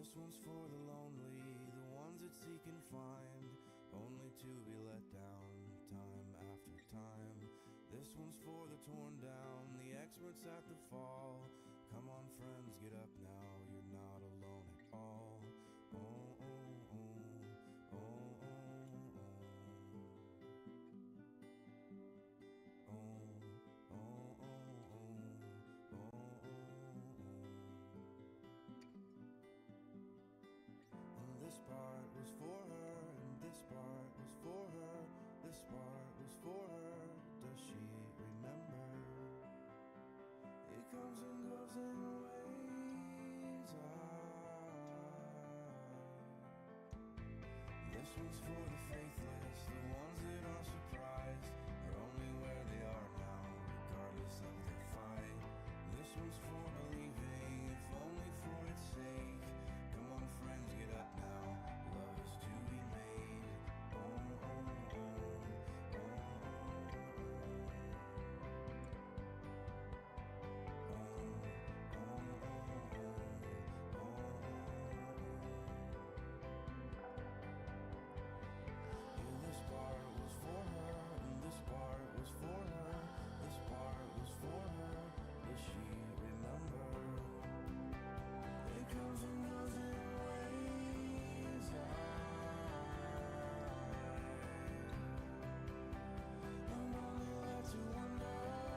This one's for the lonely, the ones that seek and find, only to be let down time after time. This one's for the torn down, the experts at the fall. Come on friends, get up now, you're not alone at all. Oh, oh, oh, oh, oh, oh. This part was for her, and this part was for her. This part was for her. Does she remember? It comes and goes in waves. This one's for the faithless, the ones that are surprised, are only where they are now, regardless of their fight. This one's for believing, if only for its sake. Come on friends, get up now, love is to be made. Oh, oh, oh, oh, oh, This part was for her, and this part was for her. This part was for her. Does she remember? It comes and goes in waves. I'm only left to wonder why.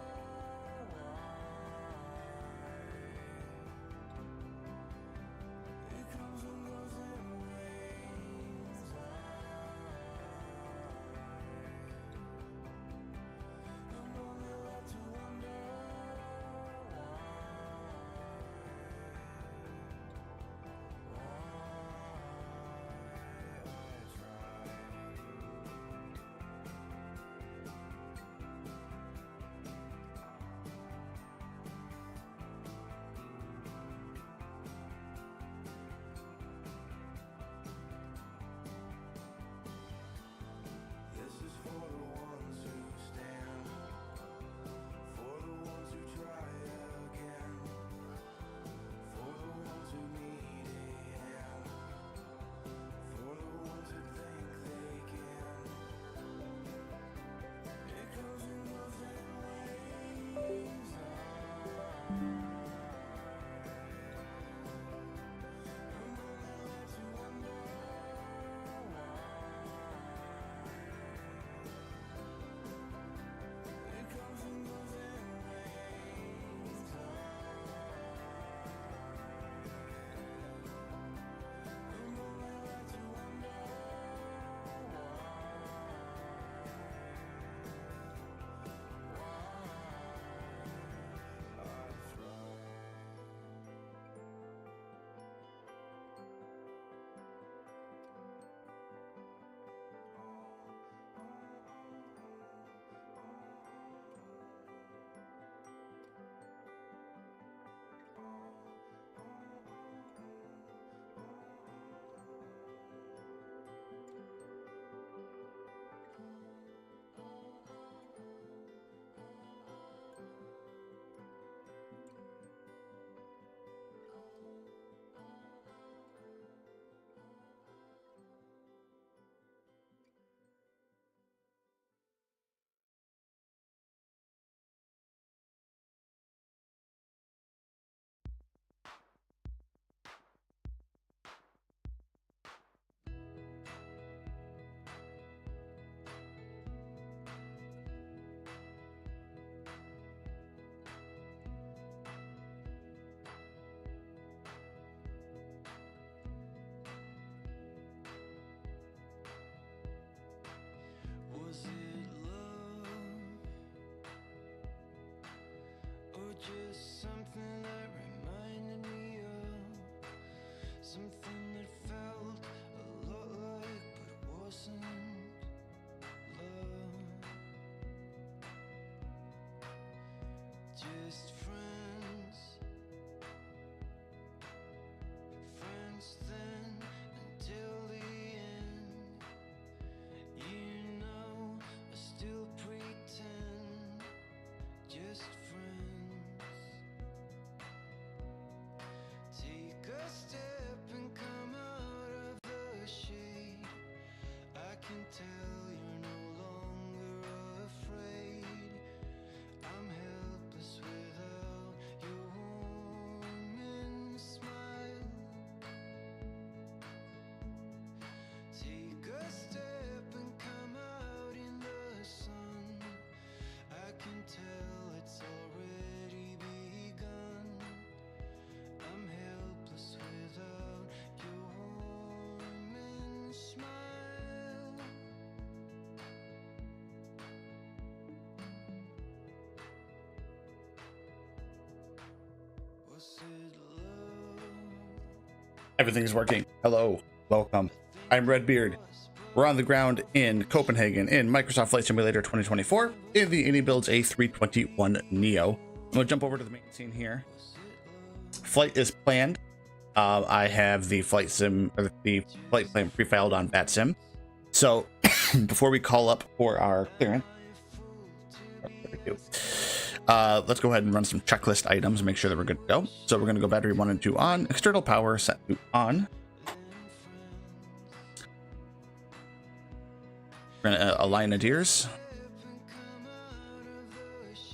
It comes and goes in waves. I'm only left to wonder This is for the ones who stand, for the ones who try again, for the ones who need a hand, for the ones who think they can. It comes and goes in waves. I'm only left to wonder why. It comes and goes in waves. I'm only left to wonder why I tried. Was it love, or just something that reminded me of something that felt a lot like but wasn't love? Just friends, friends then until the end. You know, I still pretend, just friends. Take a step and Everything's working. Hello, welcome. I'm Redbeard. We're on the ground in Copenhagen in Microsoft Flight Simulator 2024 in the AnyBuilds A321 Neo. I'm gonna jump over to the main scene here. Flight is planned. I have the flight sim or the flight plan pre-filed on VATSIM. So before we call up for our clearance, let's go ahead and run some checklist items and make sure that we're good to go. So we're going to go battery 1 and 2 on, external power set to on. We're going to align adheres.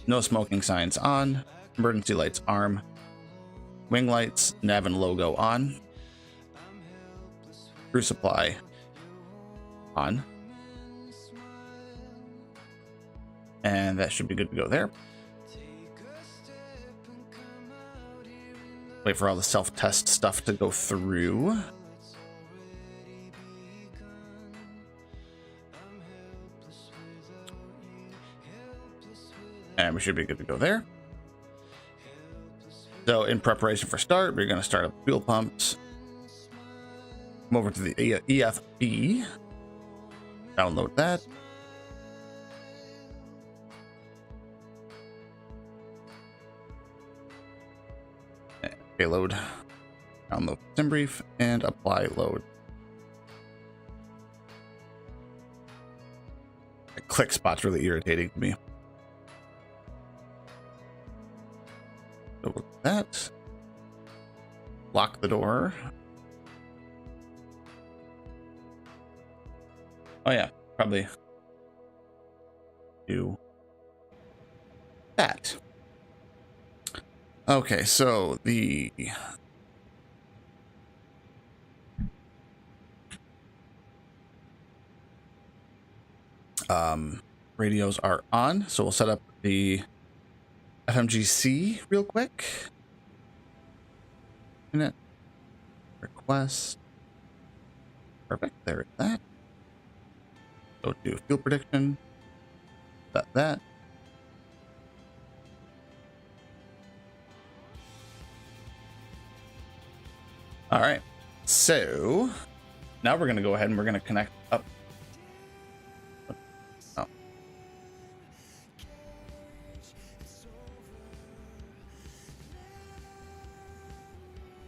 No smoking signs on. Emergency lights arm. Wing lights, nav and logo on. Crew supply on. And that should be good to go there. Wait for all the self-test stuff to go through. And we should be good to go there. So in preparation for start, we're going to start up fuel pumps. Come over to the EFB. Download that. Payload. Download sim brief and apply load. The click spot's really irritating to me. So with that, lock the door. Oh yeah, probably do that. Okay, so the radios are on, so we'll set up the FMGC real quick. Minute request. Perfect. There is that. Go to fuel prediction. Set that. All right. So now we're going to go ahead and we're going to connect up. Oh.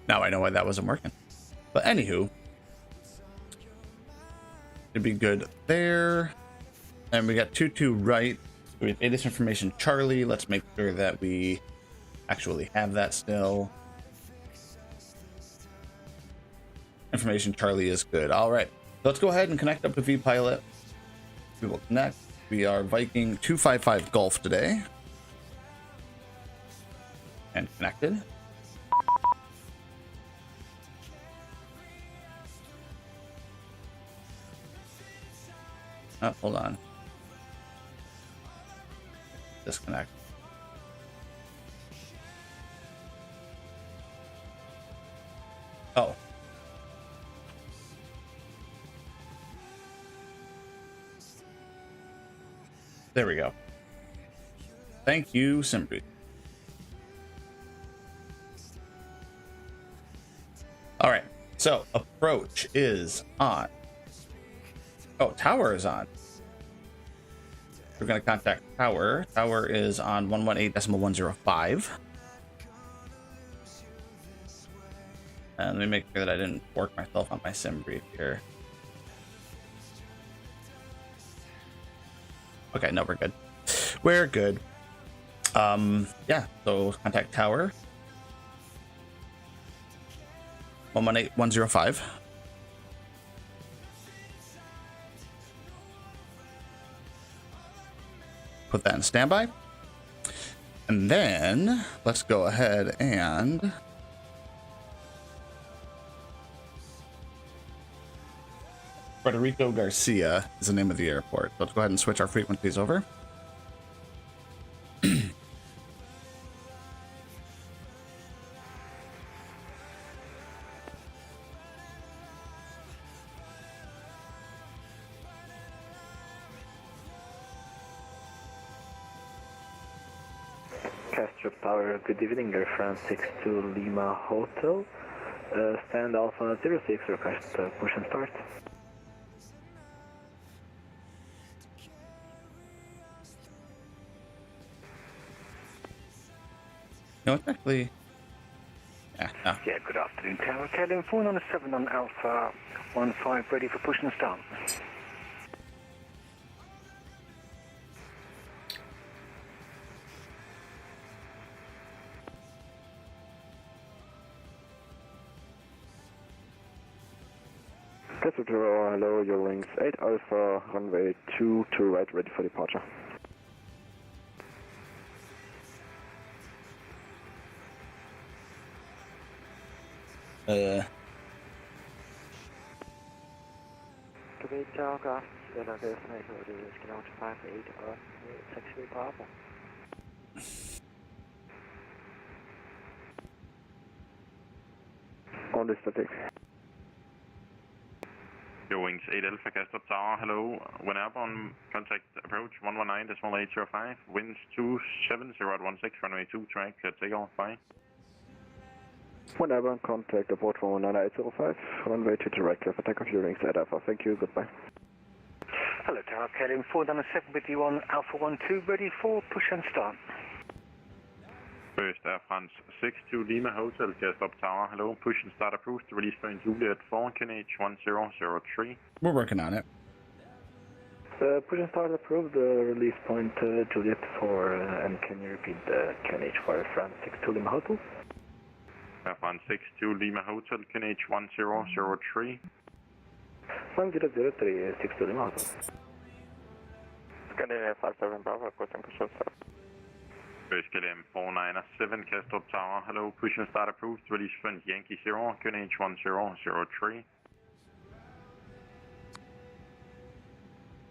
Now I know why that wasn't working. But anywho, should be good there. And we got 22 right. We have ADIS information Charlie. Let's make sure that we actually have that still. Information Charlie is good. All right. Let's go ahead and connect up to vPilot. We will connect. We are Viking 255 Golf today. And connected. Oh, hold on. Disconnect. Oh. There we go. Thank you, Simbri. All right. So approach is on. Oh, tower is on. We're going to contact tower. Tower is on 118.105. And let me make sure that I didn't fork myself on my sim brief here. Okay, no, we're good. We're good. Yeah, so contact tower. 118.105. Put that in standby. And then let's go ahead and Federico García is the name of the airport. Let's go ahead and switch our frequencies over. Kastrup Tower, good evening, Air France 62 Lima Hotel. Stand Alpha 06, request push and start. No, it's actually... Yeah, no. Yeah, good afternoon, Tower. Kelly, 497 on Alpha 15, ready for push and start. Kastrup Tower, hello, your wings 8 Alpha, runway 2 to right, ready for departure. Good Tower, García, eller destination, det skal nok til 58 og taxi Bravo. On this static. Your wings 8 Alpha Kastrup Tower, hello. When airborne, contact approach 119.805, winds 270.16, runway 2 track, take off, bye. When airborne, contact approach 119.805, runway 2 direct, for takeoff your wings 8 Alpha, thank you, goodbye. Hello Tower, Kelly, 497 with you on Alpha 12, ready for push and start. First Air France 62 Lima Hotel, Kastrup Tower, hello. Push and start approved, release point Juliet 4, QNH 1003. We're working on it. Push and start approved, release point Juliet 4, and can you repeat the QNH for Air France 62 Lima Hotel? Air France 62 Lima Hotel, QNH 1003. 1003, 62 Lima Hotel. Scandinavia 57 Bravo, requesting push and start. First KLM 497 Kastrup Tower, hello. Push and start approved, release point Yankee 0, QNH 1003. I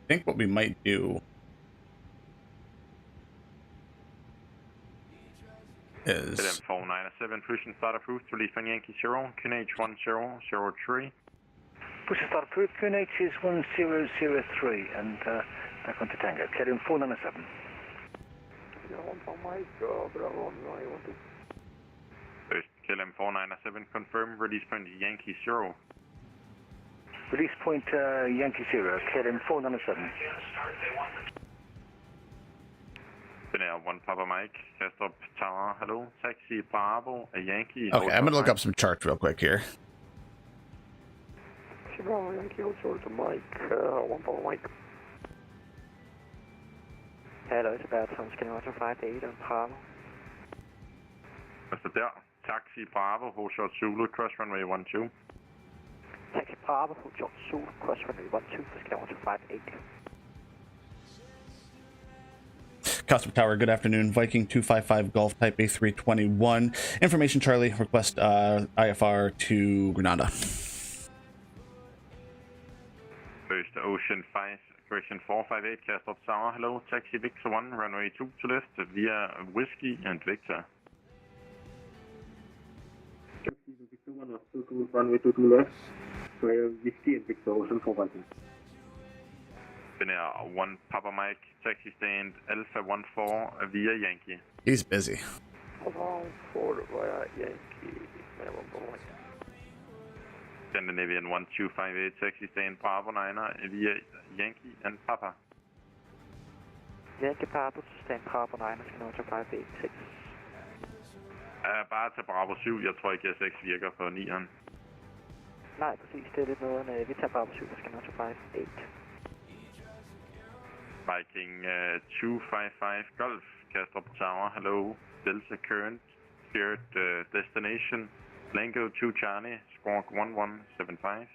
think what we might do is... KLM 497, push and start approved, release point Yankee 0, QNH 1003. Push and start approved, QNH is 1003, and back on to Tango, KLM 497. First KLM 497, confirm, release point Yankee 0. Release point Yankee 0, KLM 497. Binary 1 Papa Mike, Kastrup Tower, hello. Taxi Bravo, a Yankee. Okay, I'm going to look up some charts real quick here. Taxi Bravo, Yankee, Hotel to Mike, 1 Papa Mike. Hello, it's about from Skinwater 58 on Bravo. Altså der, Taxi Bravo, Hotel Zulu, cross runway 12. Taxi Bravo, Hotel Zulu, cross runway 12 for Skinwater 58. Kastrup Tower, good afternoon. Viking 255 Golf Type A321. Information Charlie, request IFR to Grenada. First Ocean 5, correction 458, Kastrup Tower, hello. Taxi Victor 1, runway 2 to left, via Whiskey and Victor. Taxi Victor 1, runway 2 to left, via Whiskey and Victor, Ocean 458. Binary 1 Papa Mike, taxi stand Alpha 14 via Yankee. He's busy. Alpha 4 via Yankee, 1 Papa Mike. Scandinavian 1258, taxi stand Bravo 9er via Yankee and Papa. Yankee Papa, stand Bravo 9er, Skinwater 586. Bare til Bravo 7, jeg tror ikke S6 virker på 9'eren. Nej, præcis, det er lidt noget, vi tager Bravo 7, Skinwater 58. Viking 255 Golf, Kastrup Tower, hello. Delta Current, Spirit Destination, Lango 2 Charlie, Squawk 1175.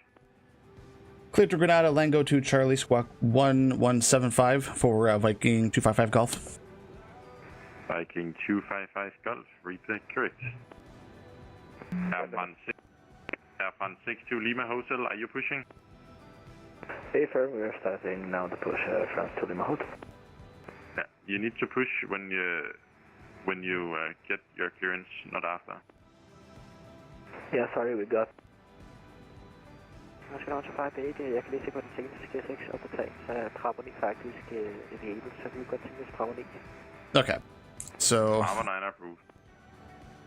Clear to Grenada, Lango 2 Charlie, Squawk 1175 for Viking 255 Golf. Viking 255 Golf, read the correct. Air France 62 Lima Hotel, are you pushing? Hey, firm, we are starting now to push France to Lima Hotel. Yeah, you need to push when you get your clearance, not after. Yeah, sorry, we got... Skinwater 58, jeg kan lige se på den tekniske 6 opdatering, så Bravo 9 faktisk enabled, så vi kan godt tænke os Bravo 9. Okay. So Bravo 9 approved.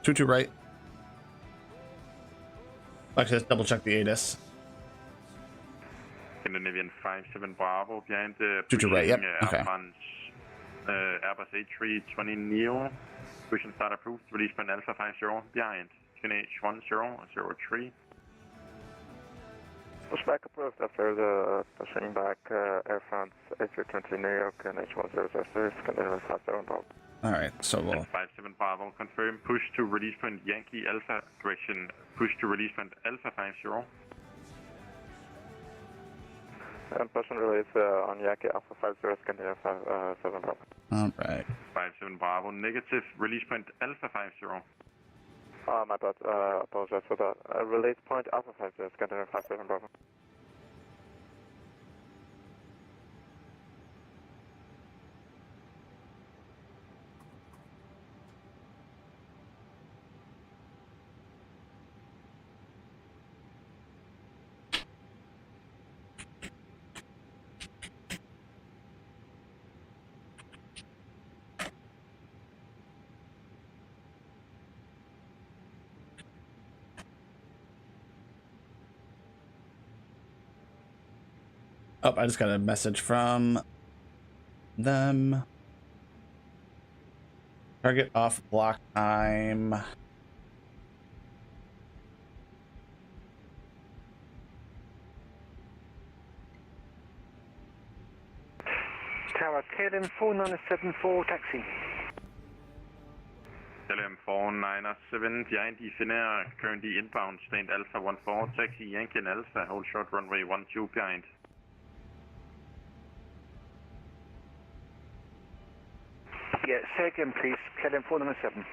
22 right. Actually, let's double check the ATIS. Scandinavian 57 Bravo behind the 22 right, yep. Air Okay. France Airbus A320 Neo. Push and start approved. Release point Alpha 50 behind. QNH 1003. Push back approved after the pushing back Air France A320 New York and H1006, Scandinavian 57 Bravo. Alright, so we'll 57 Bravo, confirm push to release point Yankee Alpha direction. Push to release point Alpha 50. And push and release on Yankee Alpha 50, Scandinavian 7 Bravo. alright. 57 Bravo, negative, release point Alpha 50. My bad, apologize for that. Release point Alpha 50, Scandinavian 57 Bravo. Oh, I just got a message from them. Target off block time. Tower KLM 4974 taxi. LM 497 behind the Finnair, currently inbound, stand Alpha 14, taxi Yankee and Alpha, hold short runway 12 behind. Yeah, say again please, KLM 497.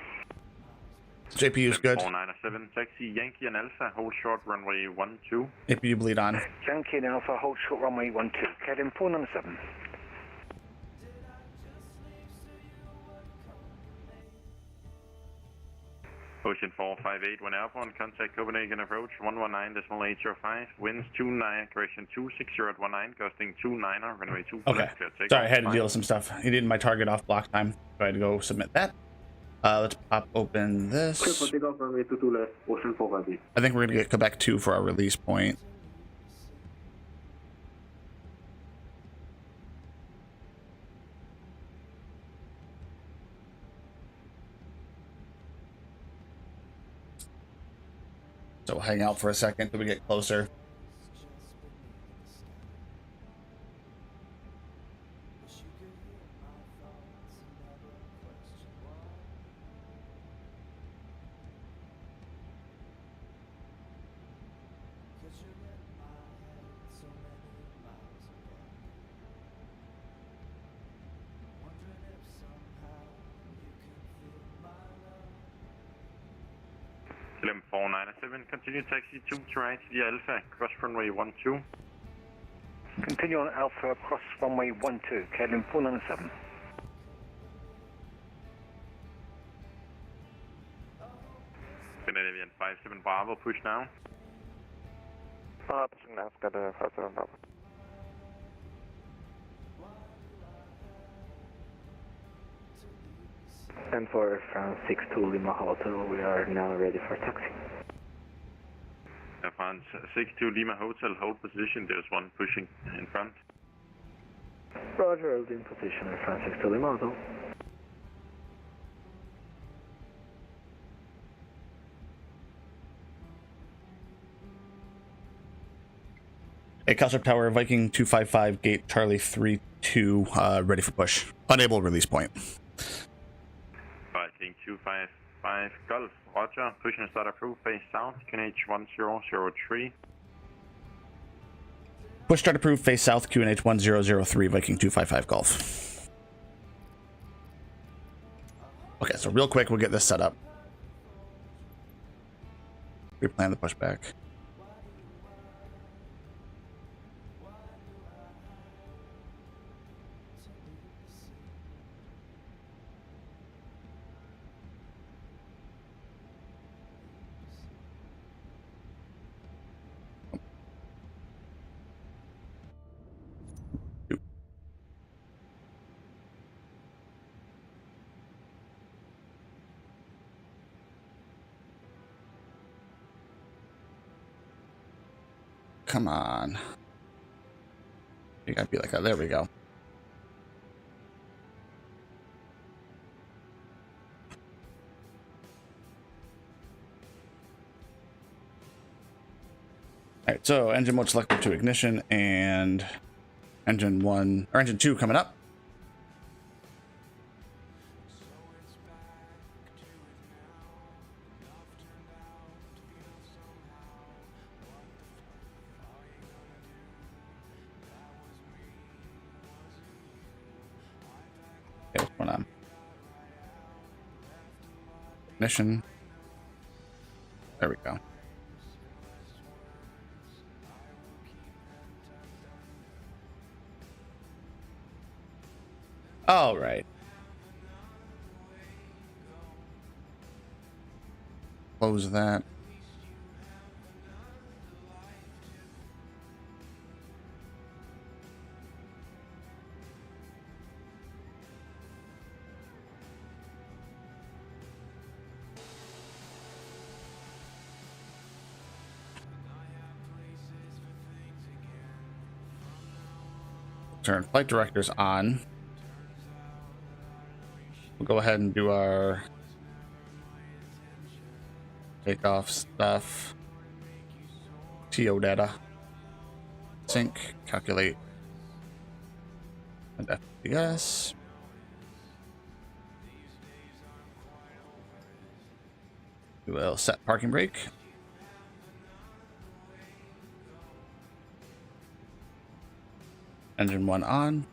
JPU's good. 497, taxi Yankee and Alpha, hold short runway 12. APU bleed on. Yankee and Alpha, hold short runway 12, KLM 497. Ocean 458, when airborne, contact Copenhagen approach 119.805, winds 29, correction 26019, gusting 29, runway 2. Okay. Sorry, I had to deal with some stuff. He needed my target off block time, so I had to go submit that. Let's pop open this. I think we're gonna get Quebec 2 for our release point. So we'll hang out for a second till we get closer. LM 497, continue taxi 2 to right via Alpha, cross runway 12. Continue on Alpha across runway 12, KLM 497. Scandinavian 57 Bravo, push now. Pushing now, Scandinavian 57 Bravo. And for France 62 Lima Hotel, we are now ready for taxi. Air France 62 Lima Hotel, hold position, there's one pushing in front. Roger, hold in position, Air France 62 Lima Hotel. Hey, Kastrup Tower, Viking 255, gate Charlie 32, ready for push. Unable release point. Viking 255 Golf, roger, push and start approved, face south, QNH 1003. Push start approved, face south, QNH 1003, Viking 255 Golf. Okay, so real quick, we'll get this set up. Replan the pushback. come on. You gotta be like, oh, there we go. All right, so engine mode selected to ignition and engine 1 or engine 2 coming up. Okay, what's going on? Ignition. There we go. All right. Close that. Turn flight directors on. We'll go ahead and do our takeoff stuff. TO data. Sync. Calculate. And FPS. We will set parking brake. Engine 1 on.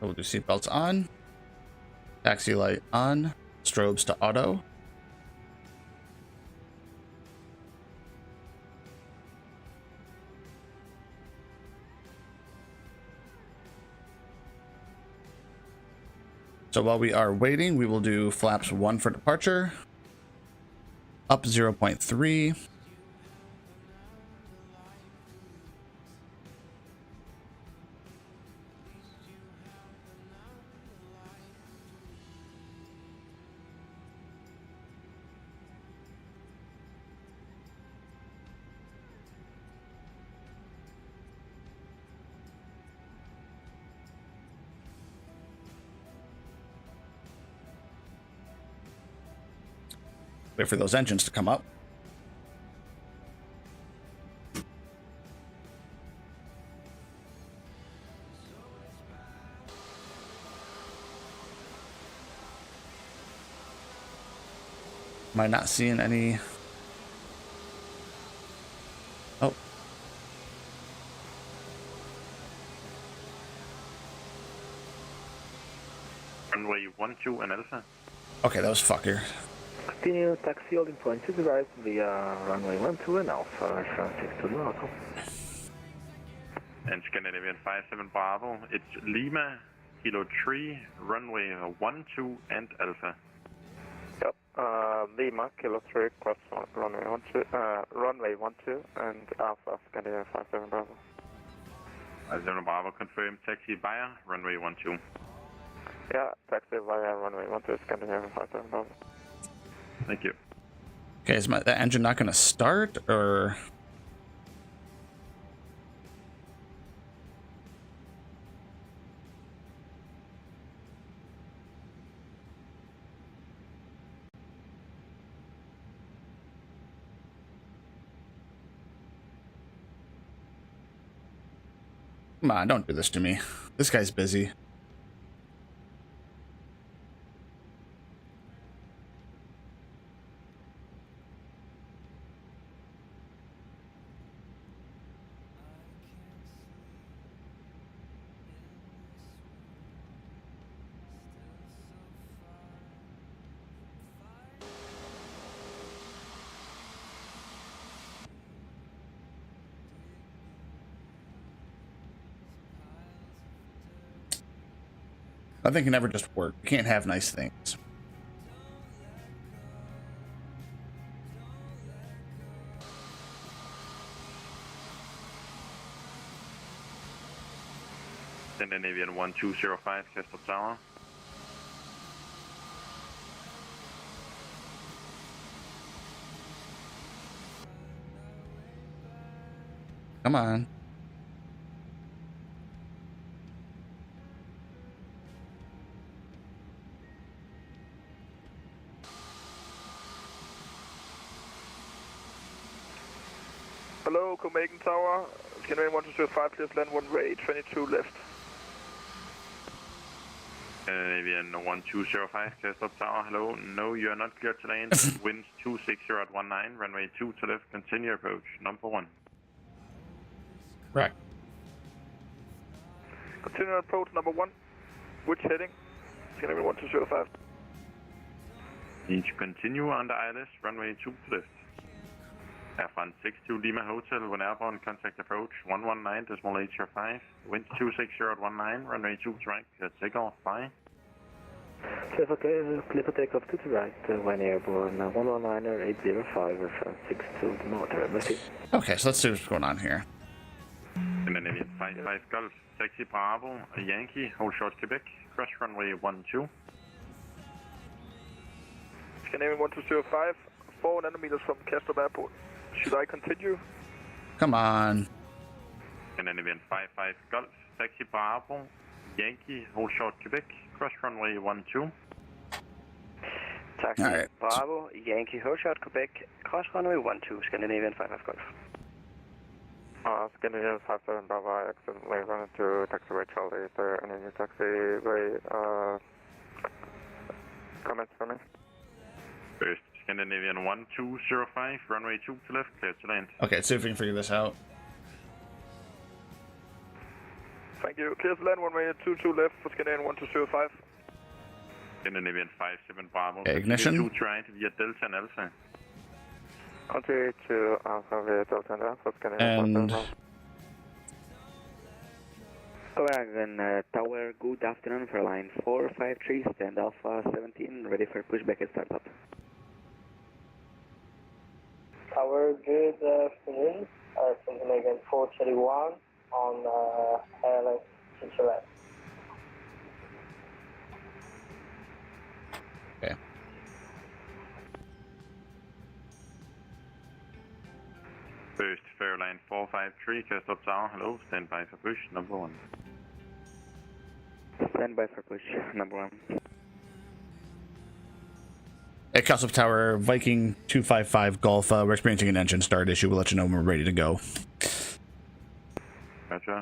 We'll do seatbelts on. Taxi light on. Strobes to auto. So while we are waiting, we will do flaps 1 for departure. Up 0.3. Wait for those engines to come up. Am I not seeing any? Oh. Runway 12 and Alpha. Okay, that was fucker. Continue taxi holding point to the right via runway 12 and Alpha, 62 Lorca. And Scandinavian 57 Bravo, it's Lima, Kilo 3, runway 12 and Alpha. Yep, Lima, Kilo 3, cross runway 12, and Alpha, Scandinavian 57 Bravo. 57 Bravo, confirm taxi via runway 12. Yeah, taxi via runway 12, Scandinavian 57 Bravo. Thank you. Okay, is the engine not going to start, or? Come on, don't do this to me. This guy's busy. Nothing can ever just work. You can't have nice things. Scandinavian 1205, Kastrup Tower. Come on. Hello, Copenhagen Tower. Scandinavian 1205, clear land 1 way, 22 left. Scandinavian 1205, Kastrup Tower, hello. No, you are not clear to land. Winds 260 at 19, runway 2 to left, continue approach, number 1. Correct. Continue approach, number 1. Which heading? Scandinavian 1205. Need to continue under ILS, runway 2 to left. Air France 62 Lima Hotel, when airborne, contact approach 119.805, wind 260 at 19, runway 2 to right, take off, bye. Clear for takeoff 2 to right, when airborne, 119.805 with 62 motor. Okay, so let's see what's going on here. Scandinavian 55 Golf, taxi Bravo, Yankee, hold short Quebec, cross runway 12. Scandinavian 1205, 4 nanometers from Kastrup Airport. Should I continue? Come on. Scandinavian 55 Golf, taxi Bravo, Yankee, hold short Quebec, cross runway 12. Taxi Alright. Bravo, Yankee, hold short Quebec, cross runway 12, Scandinavian 55 Golf. Scandinavian 57 Bravo, I accidentally run into taxiway Charlie. Is there any new taxiway comments for me? First, Scandinavian 1205, runway 2 to left, clear to land. Okay, let's see if we can figure this out. Thank you. Clear to land, 1 way 22 left for Scandinavian 1205. Scandinavian 57 Bravo, Okay, ignition. 2 to right via Delta and Alpha. Continue to Alpha via Delta and Alpha, Scandinavian And 1205. Copenhagen Tower, good afternoon for line 453, stand Alpha 17, ready for pushback and startup. Tower, good afternoon. Copenhagen 431 on Airlines Sunclass. okay. First, Fairline 453, Kastrup Tower, hello, stand by for push, number 1. Stand by for push, number 1. At Kastrup Tower, Viking 255 Golf, we're experiencing an engine start issue. We'll let you know when we're ready to go. Roger.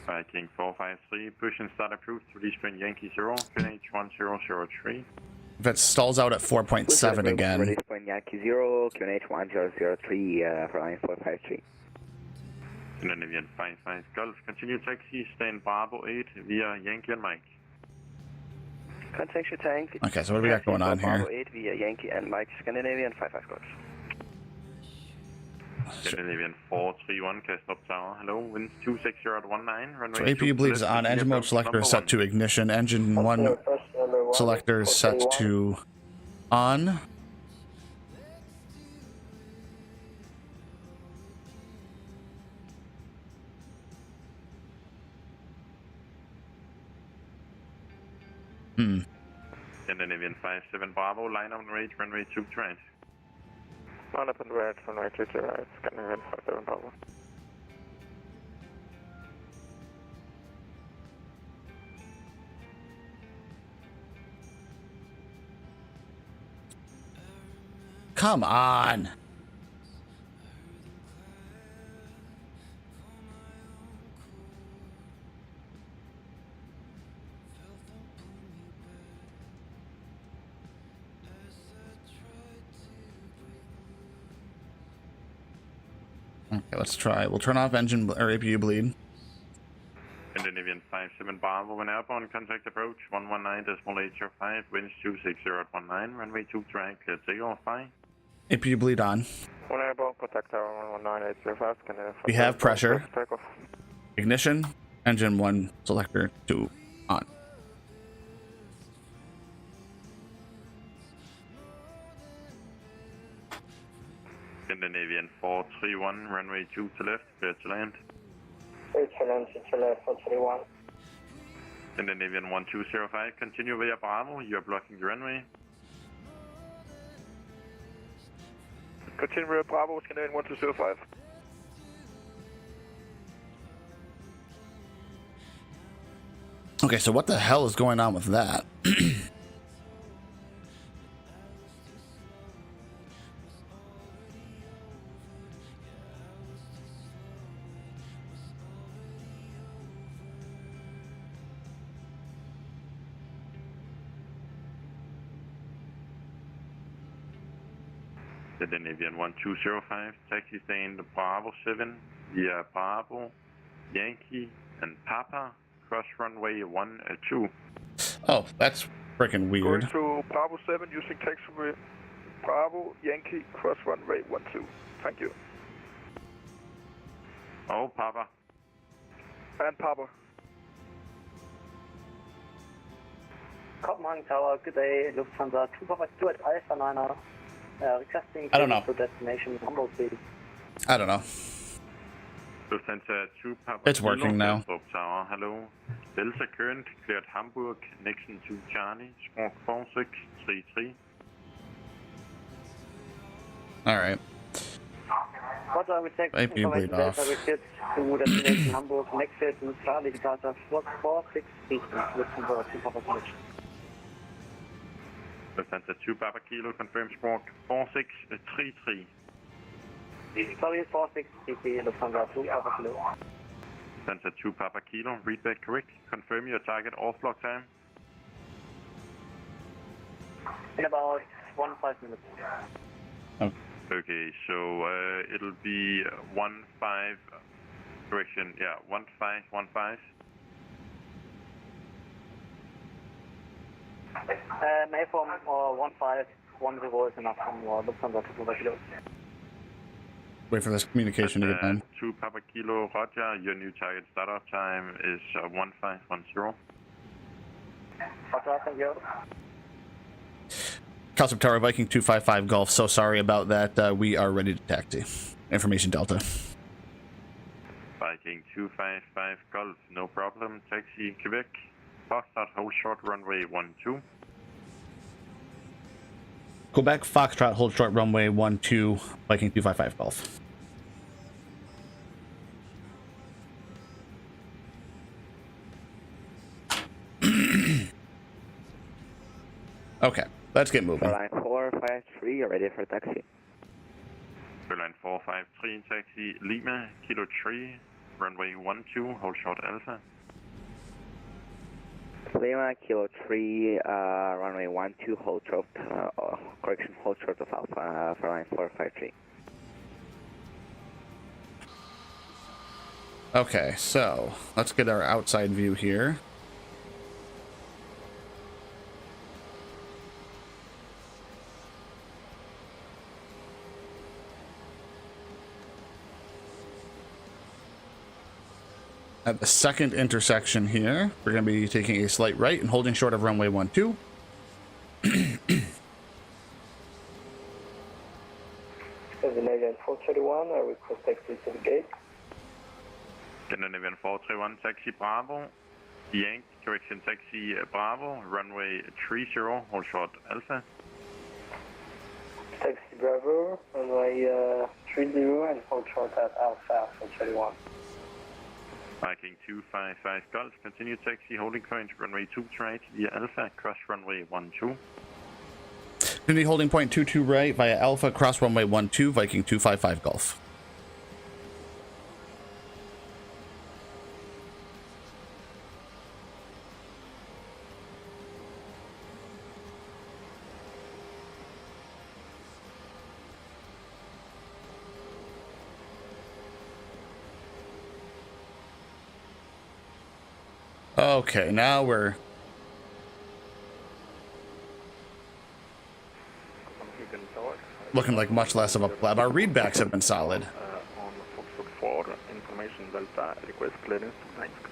Viking 453, push and start approved, release point Yankee 0, finish 1003. If it stalls out at 4.7 again. Release point Yankee 0, QNH 1003 for line 453. Scandinavian 55 Golf, continue taxi, stand Bravo 8 via Yankee and Mike. Contact your tank. Okay, so what do we got going on here? Bravo 8 via Yankee and Mike, Scandinavian 55 Golf. Scandinavian 431, Kastrup Tower, hello, winds 260 at 19, runway So 2 APU bleeds left, on. Engine mode selector is set to ignition. Engine 1 selector is set to on. Scandinavian 57 Bravo, line on rate, runway 2 to right. Line up and red, runway 2 to right, Scandinavian 57 Bravo. Come on. Okay, let's try. We'll turn off engine or APU bleed. Scandinavian 57 Bravo, when airborne, contact approach 119.805, winds 260 at 19, runway 2 to right, clear takeoff, bye. APU bleed on. One airborne, contact tower 119.805, Scandinavian 57 We have pressure. takeoff. Ignition. Engine 1 selector 2 on. Scandinavian 431, runway 2 to left, clear to land. Return to left 431. Scandinavian 1205, continue via Bravo, you are blocking the runway. Continue via Bravo, Scandinavian 1205. Okay, so what the hell is going on with that? Scandinavian 1205, taxi stand Bravo 7 via Bravo, Yankee, and Papa, cross runway 12. Oh, that's freaking weird. Going to Bravo 7 using taxiway Bravo, Yankee, cross runway 12. Thank you. Oh, Papa. And Papa. Copenhagen Tower, good day, Lufthansa 2 Papa Stuart Alpha 9er. Requesting I don't know. to destination Hamburg, please. I don't know. Lufthansa 2 Papa It's working now. Kastrup Tower, hello. Delta current, cleared Hamburg, Nixon to Charlie, squawk 4633. Alright. What are we taking? Maybe you bleed off. Request to destination Hamburg, Nixon to Charlie, García, squawk 4633. Lufthansa 2 Papa Connection. Lufthansa 2 Papa Kilo, confirm squawk 4633. Sorry, 4633, Lufthansa 2 Papa Kilo. Lufthansa 2 Papa Kilo, read back correct. Confirm your target off block time. In about 15 minutes. Okay, so it'll be 15, correction, yeah, 1515. Mayform or 1510 is enough from Lufthansa 2 Papa Kilo. Wait for this communication to get done. 2 Papa Kilo, Roger. Your new target startup time is 1510. Roger, thank you. Kastrup Tower Viking 255 Golf. So sorry about that. We are ready to taxi. Information Delta. Viking 255 Golf, no problem. Taxi Quebec. Foxtrot, hold short runway 12. Quebec Foxtrot, hold short runway 12, Viking 255 Golf. Okay, let's get moving. Airline 453, you're ready for taxi. Airline 453, taxi Lima, Kilo 3, runway 12, hold short Alpha. Lima, Kilo 3, runway 12, hold short, correction, hold short of Alpha, for line 453. Okay, so let's get our outside view here. At the second intersection here, we're going to be taking a slight right and holding short of runway 12. Scandinavian 431, I request taxi to the gate. Scandinavian 431, taxi Bravo. Yankee, correction, taxi Bravo, runway 30, hold short Alpha. Taxi Bravo, runway 30 and hold short at Alpha 431. Viking 255 Golf, continue taxi holding point, runway 2 right via Alpha, cross runway 12. Continue holding point 22 right via Alpha, cross runway 12, Viking 255 Golf. Okay, now we're looking like much less of a blab. Our readbacks have been solid. For information Delta, request clearance to Gdańsk.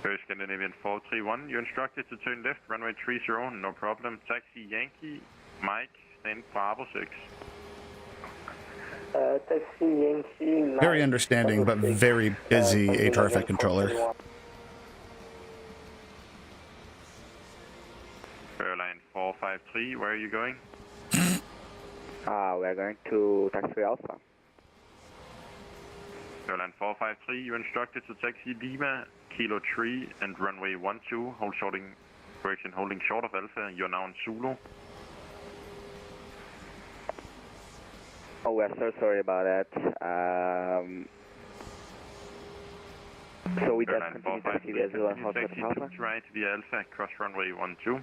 First Scandinavian 431, you're instructed to turn left, runway 30, no problem. Taxi Yankee, Mike, stand Bravo 6. Taxi Yankee. Very understanding, but very busy HRFF controller. Airline 453, where are you going? We're going to taxi Alpha. Airline 453, you're instructed to taxi Lima, Kilo 3 and runway 12, holding short of Alpha, you're now in Zulu. Oh, we're so sorry about that. So we just continue to see the Azul and Alpha Alpha. Right via Alpha, cross runway 12.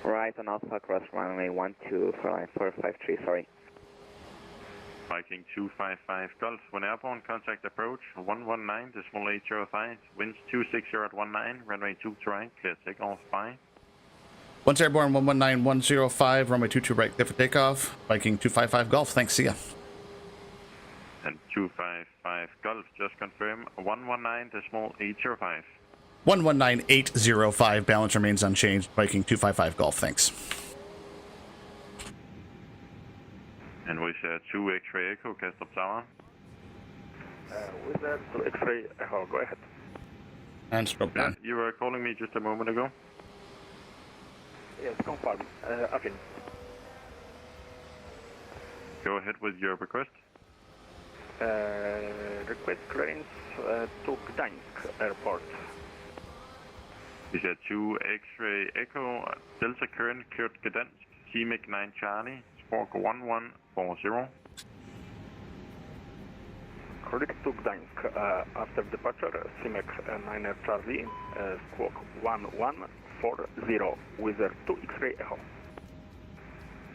Right on Alpha, cross runway 12, flying 453, sorry. Viking 255 Golf, when airborne, contact approach 119.805, winds 260 at 19, runway 2 to right, clear takeoff, bye. Once airborne, 119105, runway 22 right, clear for takeoff. Viking 255 Golf, thanks, see ya. And 255 Golf, just confirm 119.805. 119805, balance remains unchanged. Viking 255 Golf, thanks. And we share 2 X-ray Echo, Kastrup Tower. With that, X-ray Echo, go ahead. And stroke down. You were calling me just a moment ago. Yes, confirm. Affin. Go ahead with your request. Request clearance to Gdańsk Airport. We share 2 X-ray Echo, Delta current cleared Gdansk, CMIC 9 Charlie, squawk 1140. Correct to Gdańsk. After departure, CMIC 9 Charlie, squawk 1140 with 2 X-ray Echo.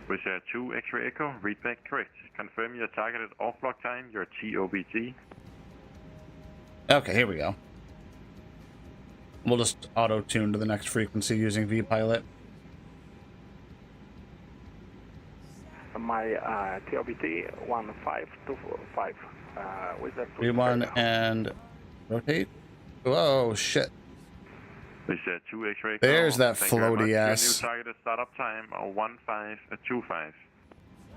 We share 2 X-ray Echo, read back correct. Confirm your targeted off-block time, your TOBT. Okay, here we go. We'll just auto-tune to the next frequency using VPilot. My TOBT 1525 with that. V1 and rotate. Whoa, shit. We share 2 X-ray Echo. There's that Thank you very much. floaty ass. Your new targeted startup time, 1525.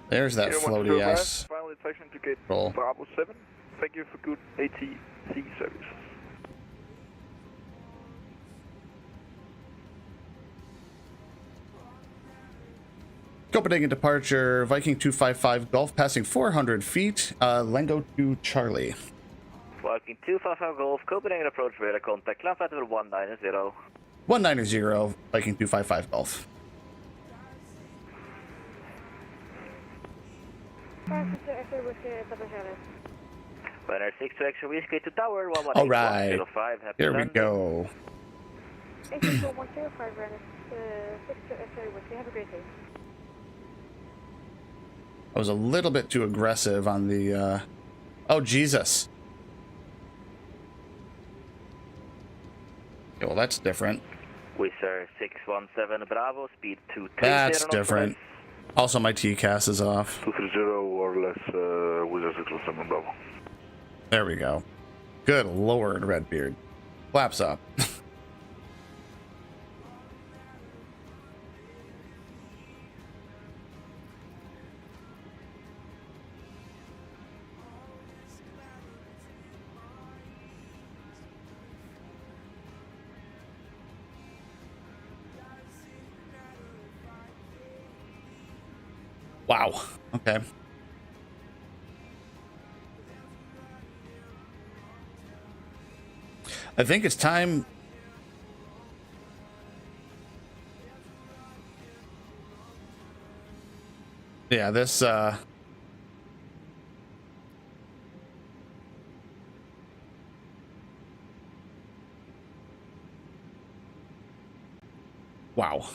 There's that floaty ass. Final section to gate Roll. Bravo 7. Thank you for good ATC service. Copenhagen departure, Viking 255 Golf, passing 400 feet, Lengo to Charlie. Viking 255 Golf, Copenhagen approach radar contact, climb flight level 190. 190, Viking 255 Golf. Winner 6 to extra whiskey to tower, 118. All right, here we landing. go. 84105 Rennes, 6 to extra whiskey, have a great day. I was a little bit too aggressive on the, oh, Jesus. Okay, well, that's different. Wizard 617 Bravo, speed 230. That's different. Also, my TCAS is off. 230 or less, Wizard 617 Bravo. There we go. Good Lord, Redbeard. Flaps up. Wow. Okay. I think it's time. Yeah, this wow.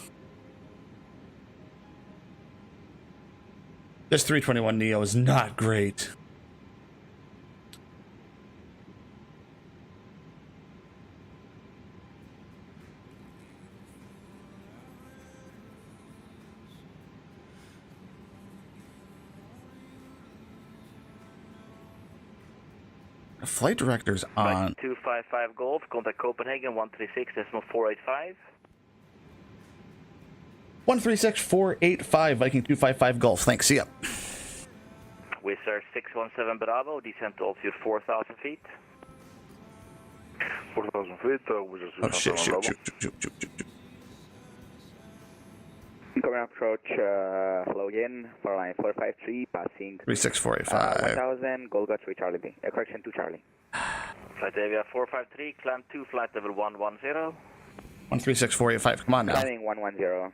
This 321 Neo is not great. The flight director's on. 255 Golf, contact Copenhagen 136.485. 136485 Viking 255 Golf. Thanks. See ya. Wizard 617 Bravo, descent to altitude 4,000 feet. 4,000 feet, Wizard 617 Oh shit! Shoot! Bravo. Shoot! Incoming approach, hello again, for line 453, passing 36485. 1000, Golga 3 Charlie B. Correction to Charlie. Flight Avia 453, climb 2, flight level 110. 136485. Come on now. Climbing 110.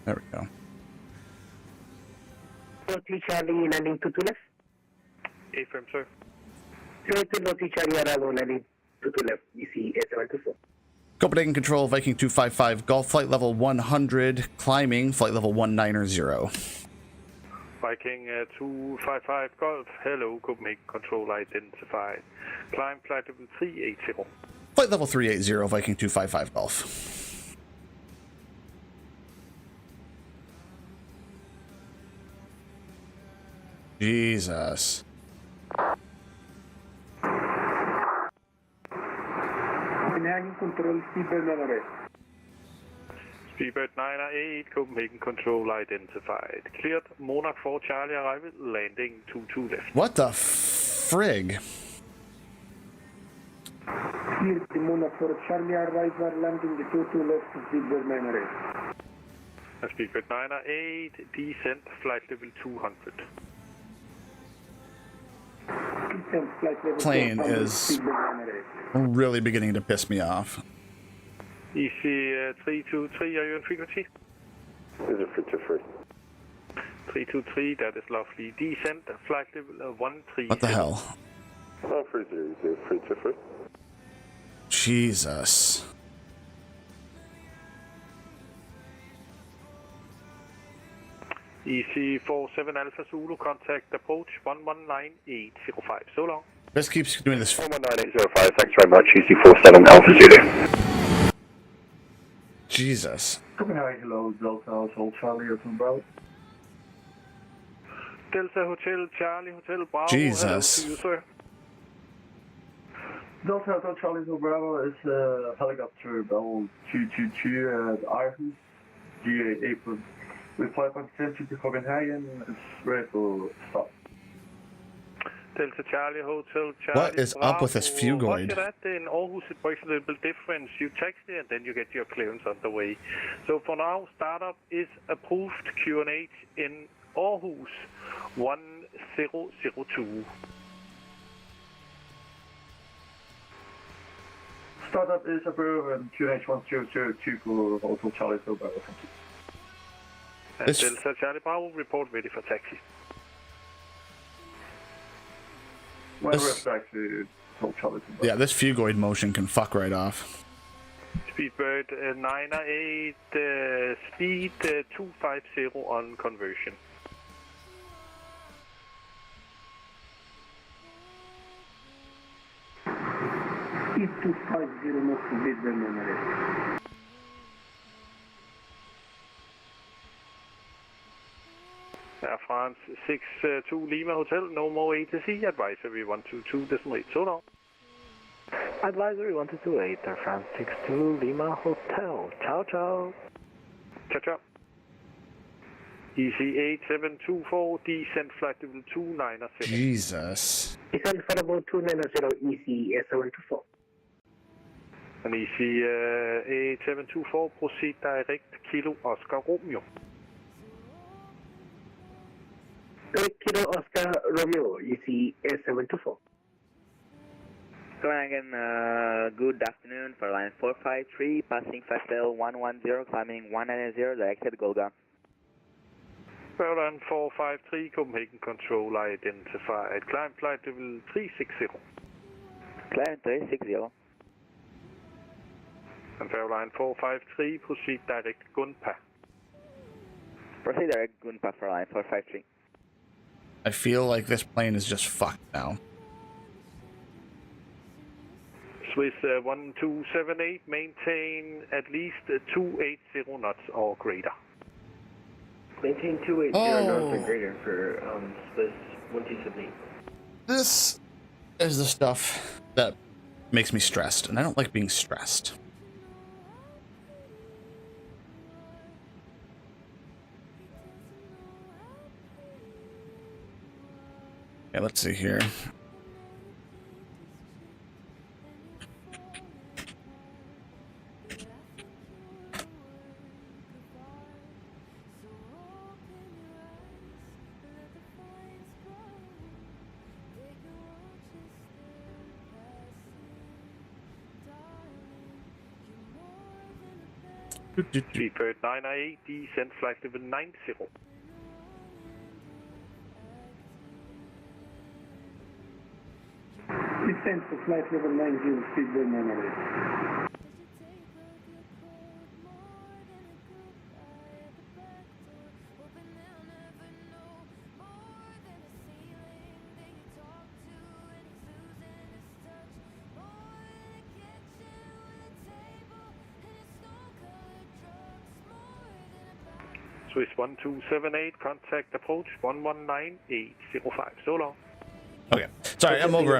There we go. Charlie landing 22 left. Affirm, sir. 02 Charlie Arado landing 22 left. EC 824. Copenhagen Control, Viking 255, Golf flight level 100, climbing flight level 190. Viking 255 Golf. Hello, Copenhagen Control identified. Climb flight level 380. Flight level 380, Viking 255 Golf. Jesus. Copenhagen Control, Speedbird 908. Speedbird 908, Copenhagen Control identified. Cleared, Monarch 4 Charlie arrival, landing 22 left. What the frig? Cleared, the Monarch 4 Charlie arrival, landing the 22 left, Speedbird 908. Speedbird 908, descent, flight level 200. Plane is really beginning to piss me off. EC 323, are you in frequency? Is it 323? 323, that is lovely. Descent, flight level 13. What the hell? 323. Jesus. EC 47 Alpha Zulu, contact approach 119805. So long. This keeps doing this. 119805, thanks very much. EC 47 Alpha Zulu. Jesus. Copenhagen, hello, Delta Hotel Charlie, Hotel Bravo. Delta Hotel Charlie, Hotel Bravo. Jesus. Hello to you, sir. Delta Hotel Charlie, Hotel Bravo is helicopter Bell 222 at Aarhus, G8 April. We fly on 50 to Copenhagen, it's ready to stop. Delta Charlie Hotel Charlie. What is up with this fugoid? Roger that. In Aarhus it works a little bit different. You taxi and then you get your clearance on the way. So for now, startup is approved. QNH in Aarhus 1002. Startup is approved and QNH 1002 for Hotel Charlie, Hotel Bravo. Thank you. And Delta Charlie Bravo, report ready for taxi. Yeah, this fugoid motion can fuck right off. Speedbird 908, speed 250 on conversion. Speed 250 knots to Speedbird 908. Air France 62 Lima Hotel, no more ATC, advisory 122.8, so long. Advisory 1228, Air France 62 Lima Hotel. Ciao, ciao. Ciao, ciao. EC 8724, descent flight level 290. Jesus. Descent flight level 290, EC 8724. And EC 8724, proceed direct, Kilo Oscar Romeo. Kilo Oscar Romeo, EC 8724. Copenhagen, good afternoon for line 453, passing flight level 110, climbing 190, directed Golga. Airline 453, Copenhagen Control identified, climb flight level 360. Climb 360. And Airline 453, proceed direct Gunpa. Proceed direct Gunpa for line 453. I feel like this plane is just fucked now. Swiss 1278, maintain at least 280 knots or greater. Maintain 280 knots or greater for Swiss 1278. This is the stuff that makes me stressed, and I don't like being stressed. Okay, let's see here. Speedbird 998, descent flight level 90. Descent for flight level 90, Speedbird 998. Swiss 1278, contact approach 119805. So long. Okay. Sorry, I'm over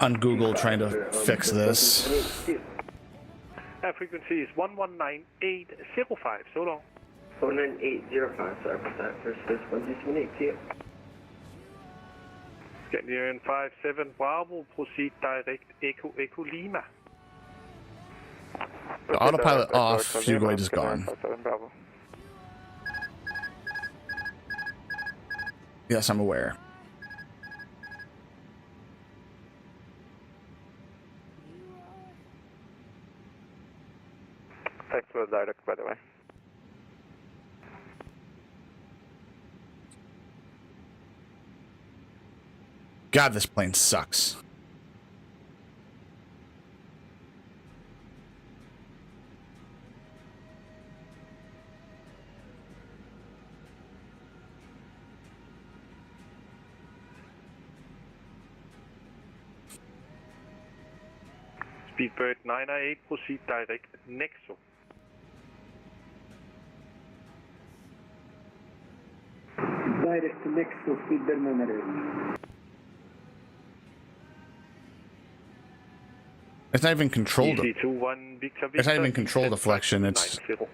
on Google trying to fix this. Frequency is 119805. So long. 19805, sorry about that. First Swiss 1278. Scandinavian 57 Bravo, proceed direct Echo Lima. The autopilot off, fuel is gone. Yes, I'm aware. Thanks for the direct, by the way. God, this plane sucks. Speedbird 998, proceed direct Nexo. Direct to Nexo, Speedbird 998. It's not even controlled. It's not even control deflection. It's the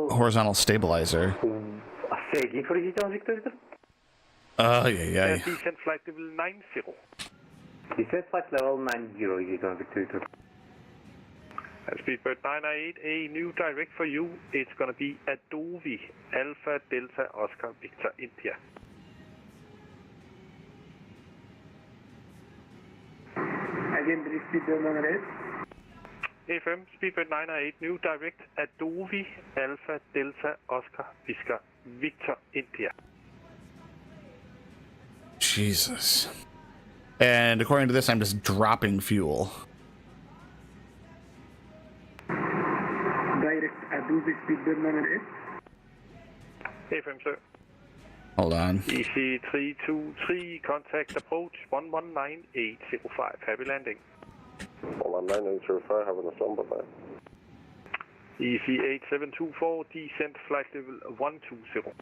horizontal stabilizer. Oh yeah. Descent flight level 90. Descent flight level 90, Victor. Speedbird 998, a new direct for you. It's going to be Adobe Alpha Delta Oscar Victor India. Again, this is Speedbird 998. FM, Speedbird 998, new direct Adobe Alpha Delta Oscar Victor India. Jesus. And according to this, I'm just dropping fuel. Direct Adobe Speedbird 998. FM, sir. Hold on. EC 323, contact approach 119805. Happy landing. 119805, having a number back. EC 8724, descent flight level 120.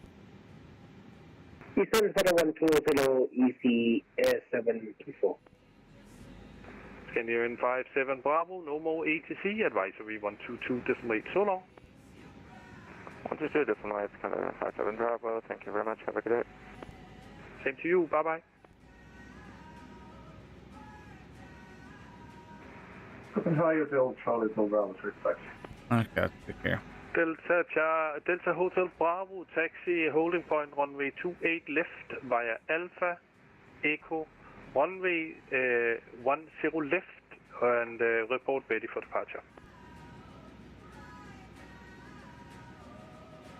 Descent for 120, EC 724. Scandinavian 57 Bravo, no more ATC, advisory 122.8, so long. 122.8, Scandinavian 57 Bravo, thank you very much, have a good day. Same to you, bye bye. Copenhagen Hotel, Charlie Hotel Bravo, 36. Okay, take care. Delta Hotel Bravo, taxi holding point runway 28 left via Alpha Echo, runway 10 left, and report ready for departure.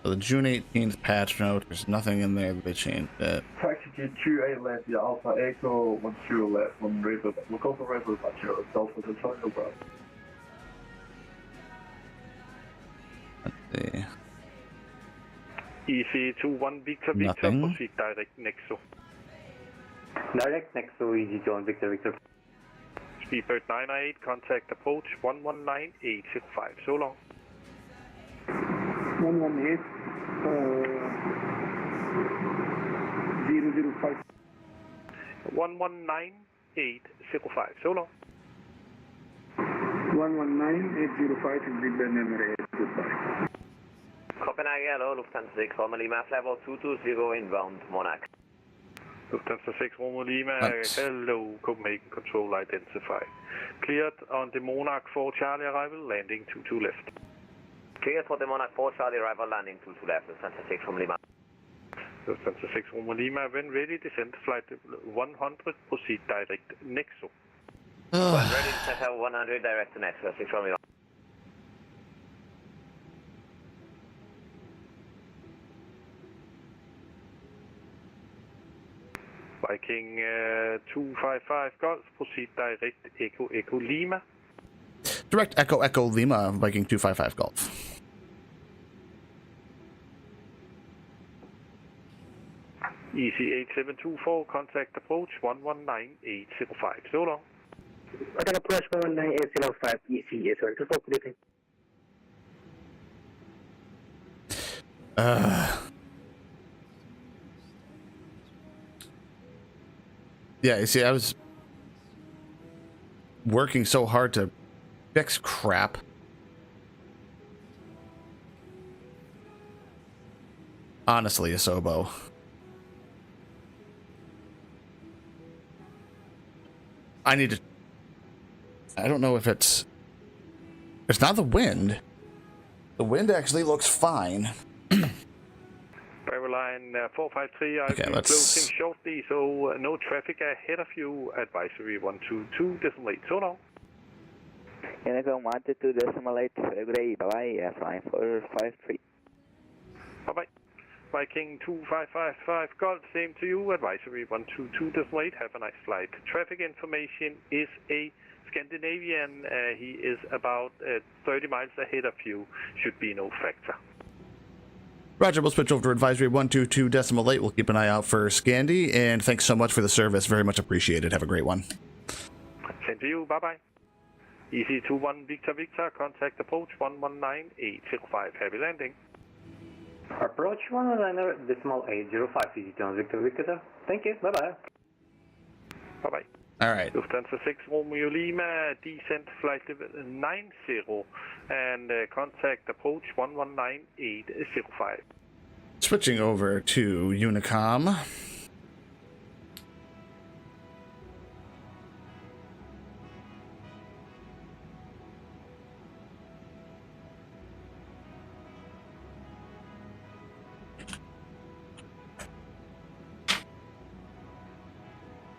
So the June 18th patch note, there's nothing in there that they changed it. Taxi to 28 left via Alpha Echo, 10 left, one river, local river, departure, Delta Hotel Bravo. Let's see. EC 21 Victor Nothing. proceed direct Nexo. Direct Nexo, Easy John Victor. Speedbird 998, contact approach 119805. So long. 118, 005. 119805. So long. 119805 is Big Ben number 8. Goodbye. Copenhagen, hello, Lufthansa 6, Lima Lima, level 220 inbound, Monarch. Lufthansa 6, Romeo Lima, Thanks. hello, Copenhagen control identified. Cleared on the Monarch 4 Charlie arrival, landing 22 left. Cleared for the Monarch 4 Charlie arrival, landing 22 left, Lufthansa 6 from Lima. Lufthansa 6, Romeo Lima, when ready, descend flight 100, proceed direct Nexo. When ready, descend 100, direct to Nexo, 6 from Lima. Viking 255 Golf, proceed direct Echo Echo Lima. Direct Echo Echo Lima, Viking 255 Golf. EC8724, contact approach 119805. So long. Contact approach 119805, EC, sorry, to talk with Yeah, you see, I was working so hard to fix crap. Honestly, Asobo. I need to... I don't know if it's... It's not the wind. The wind actually looks fine. Line 453, I'll be closing shortly, so no traffic ahead of you. Advisory 122.8. So long. Unicorn 122.8. Good day. Bye-bye. Flying 453. Bye-bye. Viking 2555 Golf, same to you. Advisory 122.8. Have a nice flight. Traffic information is a Scandinavian. He is about 30 miles ahead of you. Should be no factor. Roger, we'll switch over to advisory 122.8. We'll keep an eye out for Scandi, and thanks so much for the service. Very much appreciated. Have a great one. Same to you. Bye-bye. EC21 Victor Victor, contact approach 119805. Happy landing. Approach 119.805, EC21 Victor Victor. Thank you. Bye-bye. Bye-bye. All right. Lufthansa 6 Romeo Lima, descent flight level 90, and contact approach 119805. Switching over to Unicom.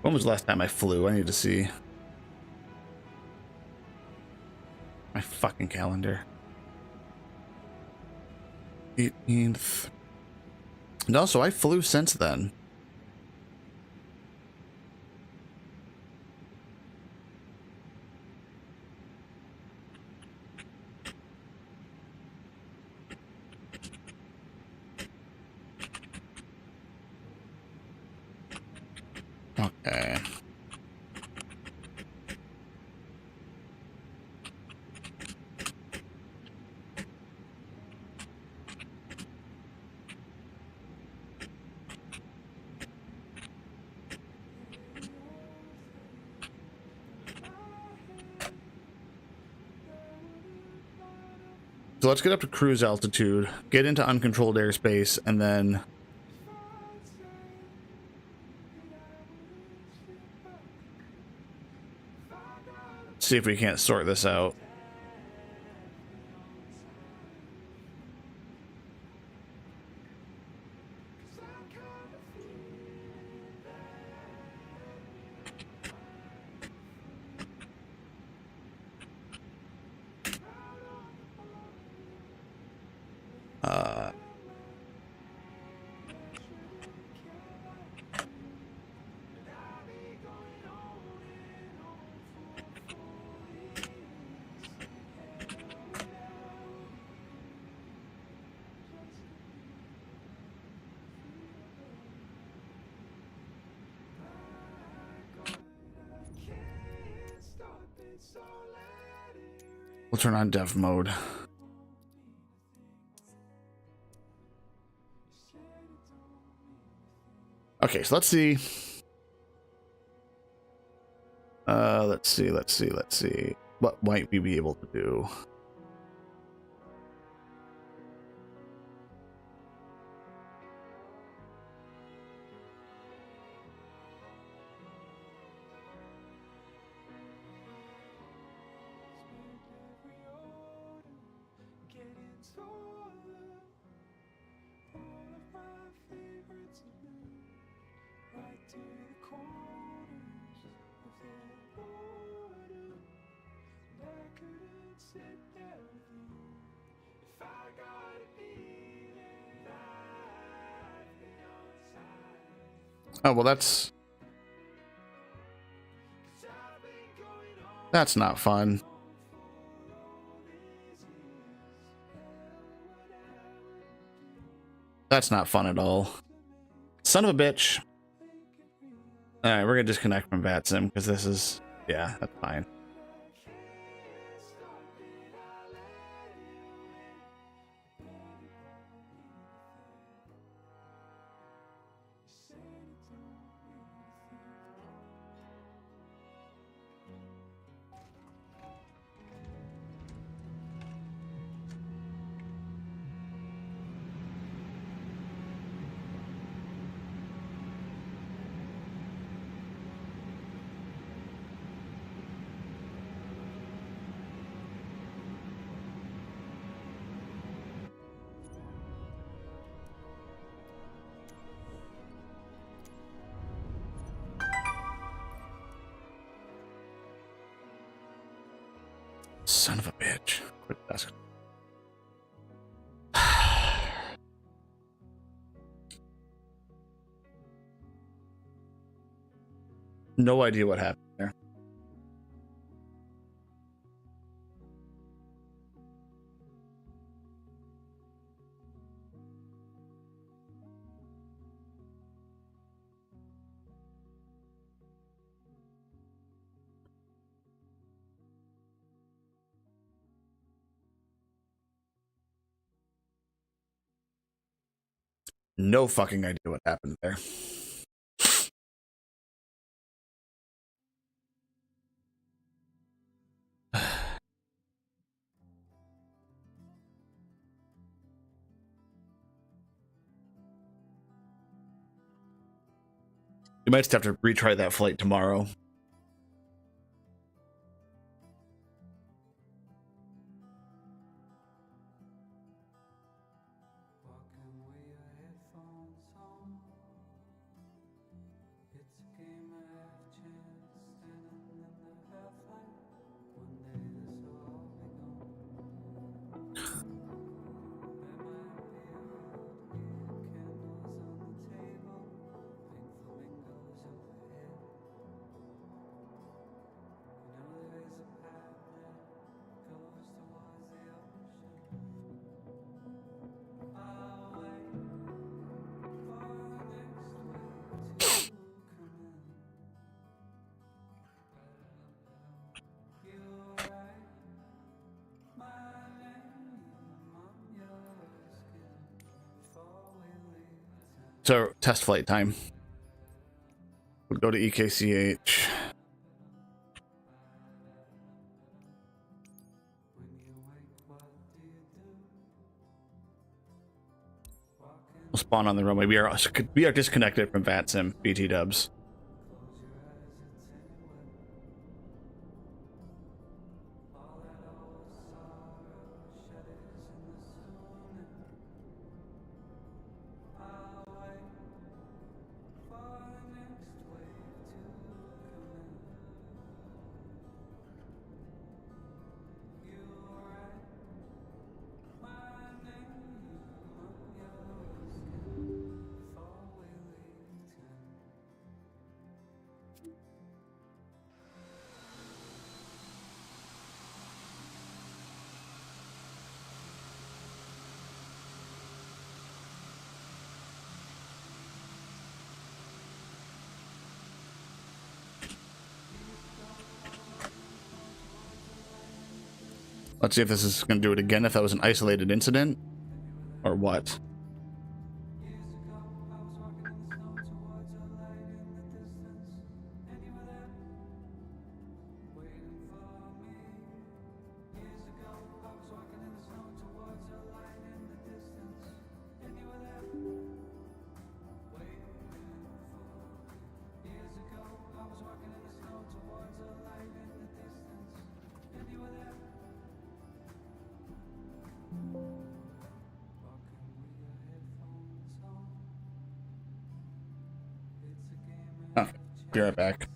When was the last time I flew? I need to see my fucking calendar. 18th. No, so I flew since then. Okay. So let's get up to cruise altitude, get into uncontrolled airspace, and then see if we can't sort this out. We'll turn on dev mode. Okay, so let's see. Let's see. What might we be able to do? Oh, well, that's That's not fun. That's not fun at all. Son of a bitch. Alright, we're gonna disconnect from VATSIM because this is... yeah, that's fine. Son of a bitch. Quit desk. No idea what happened there. No fucking idea what happened there. You might just have to retry that flight tomorrow. So, test flight time. We'll go to EKCH. We'll spawn on the runway. We are disconnected from VATSIM, BT dubs. Let's see if this is going to do it again, if that was an isolated incident, or what. Oh, be right back.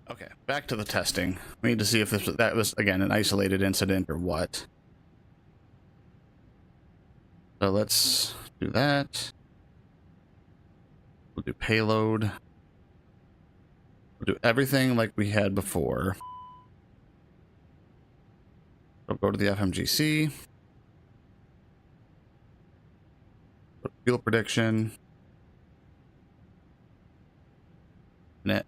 Okay, back to the testing. We need to see if that was again an isolated incident or what. So let's do that. We'll do payload. We'll do everything like we had before. We'll go to the FMGC. Fuel prediction. Net.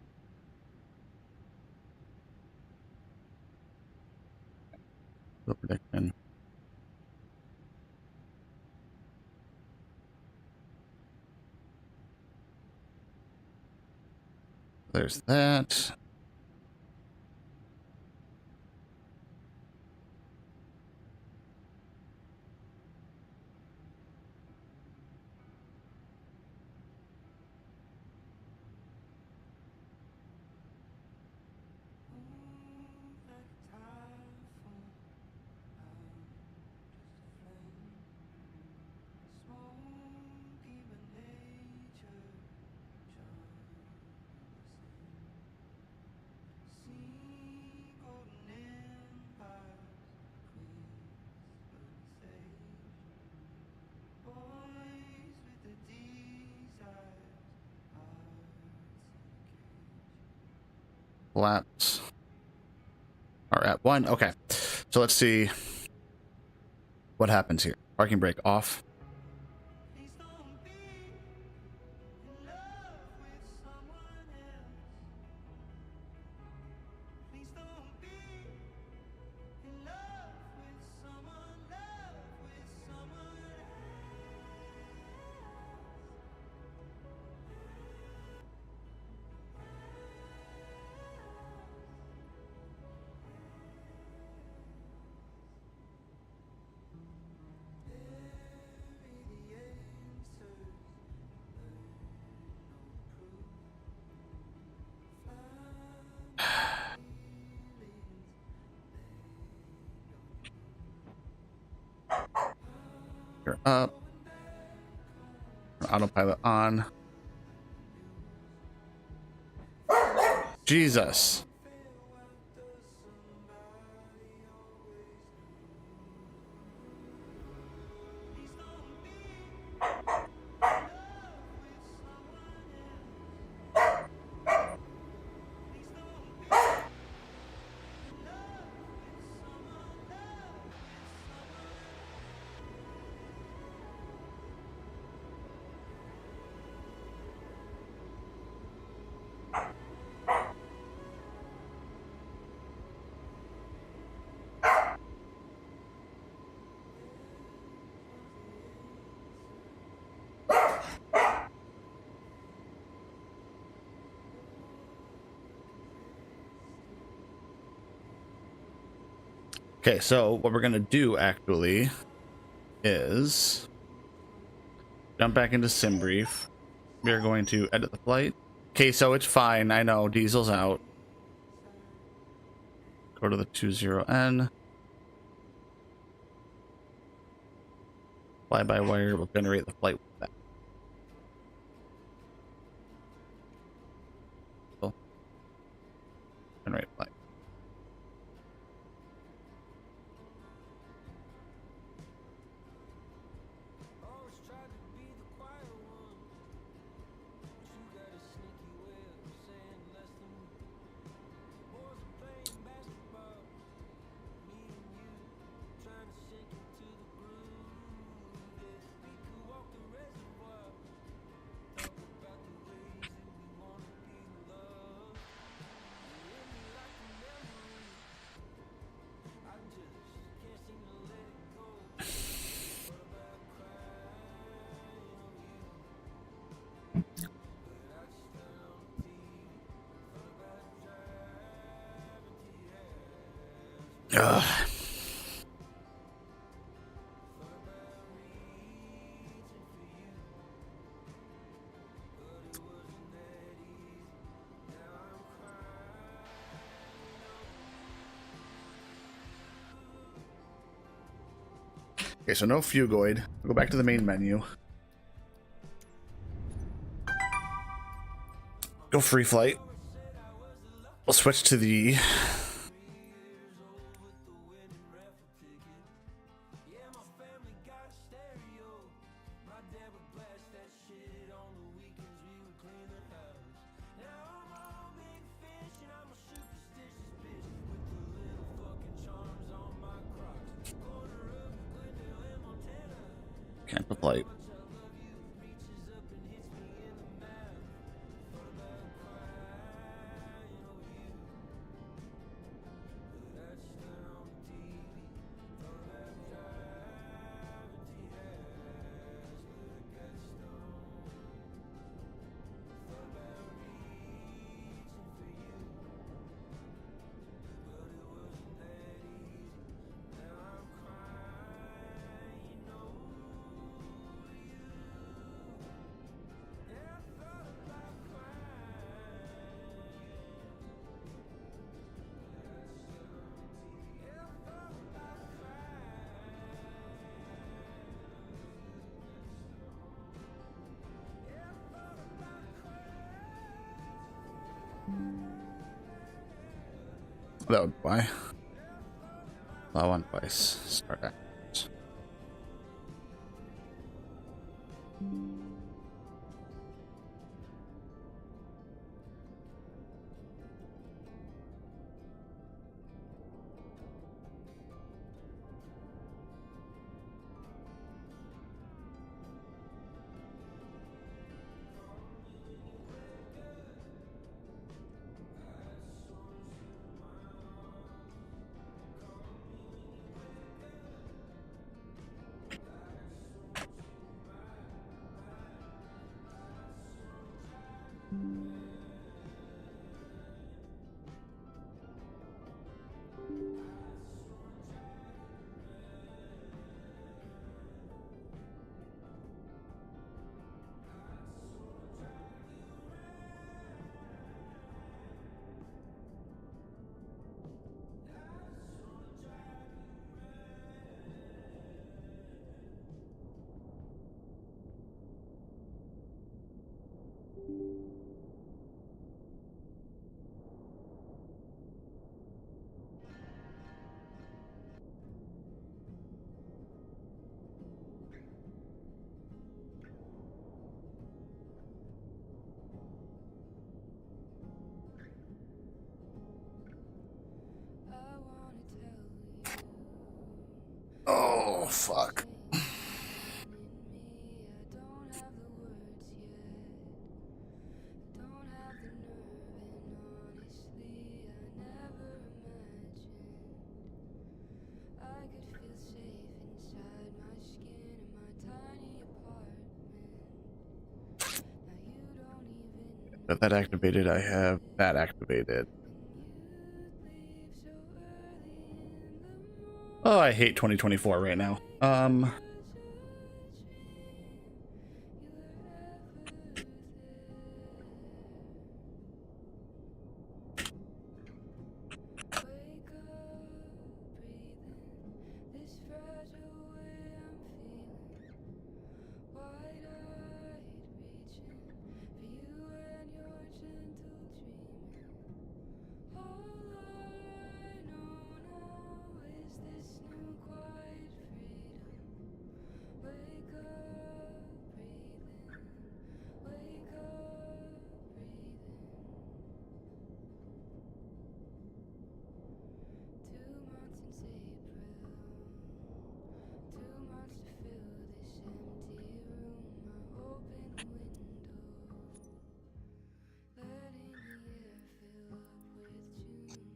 Fuel prediction. There's that. Laps are at 1. Okay, so let's see what happens here. Parking brake off. You're up. Autopilot on. Jesus. Okay, so what we're gonna do actually is jump back into SimBrief. We are going to edit the flight. Okay, so it's fine. I know diesel's out. Go to the 20N. Fly by wire will generate the flight with that. So, generate flight. Ugh. Okay, so no Fugoid. We'll go back to the main menu. Go free flight. We'll switch to the cancel flight. That would why. Allow one twice. Start back. Oh, fuck. Got that activated. I have that activated. Oh, I hate 2024 right now.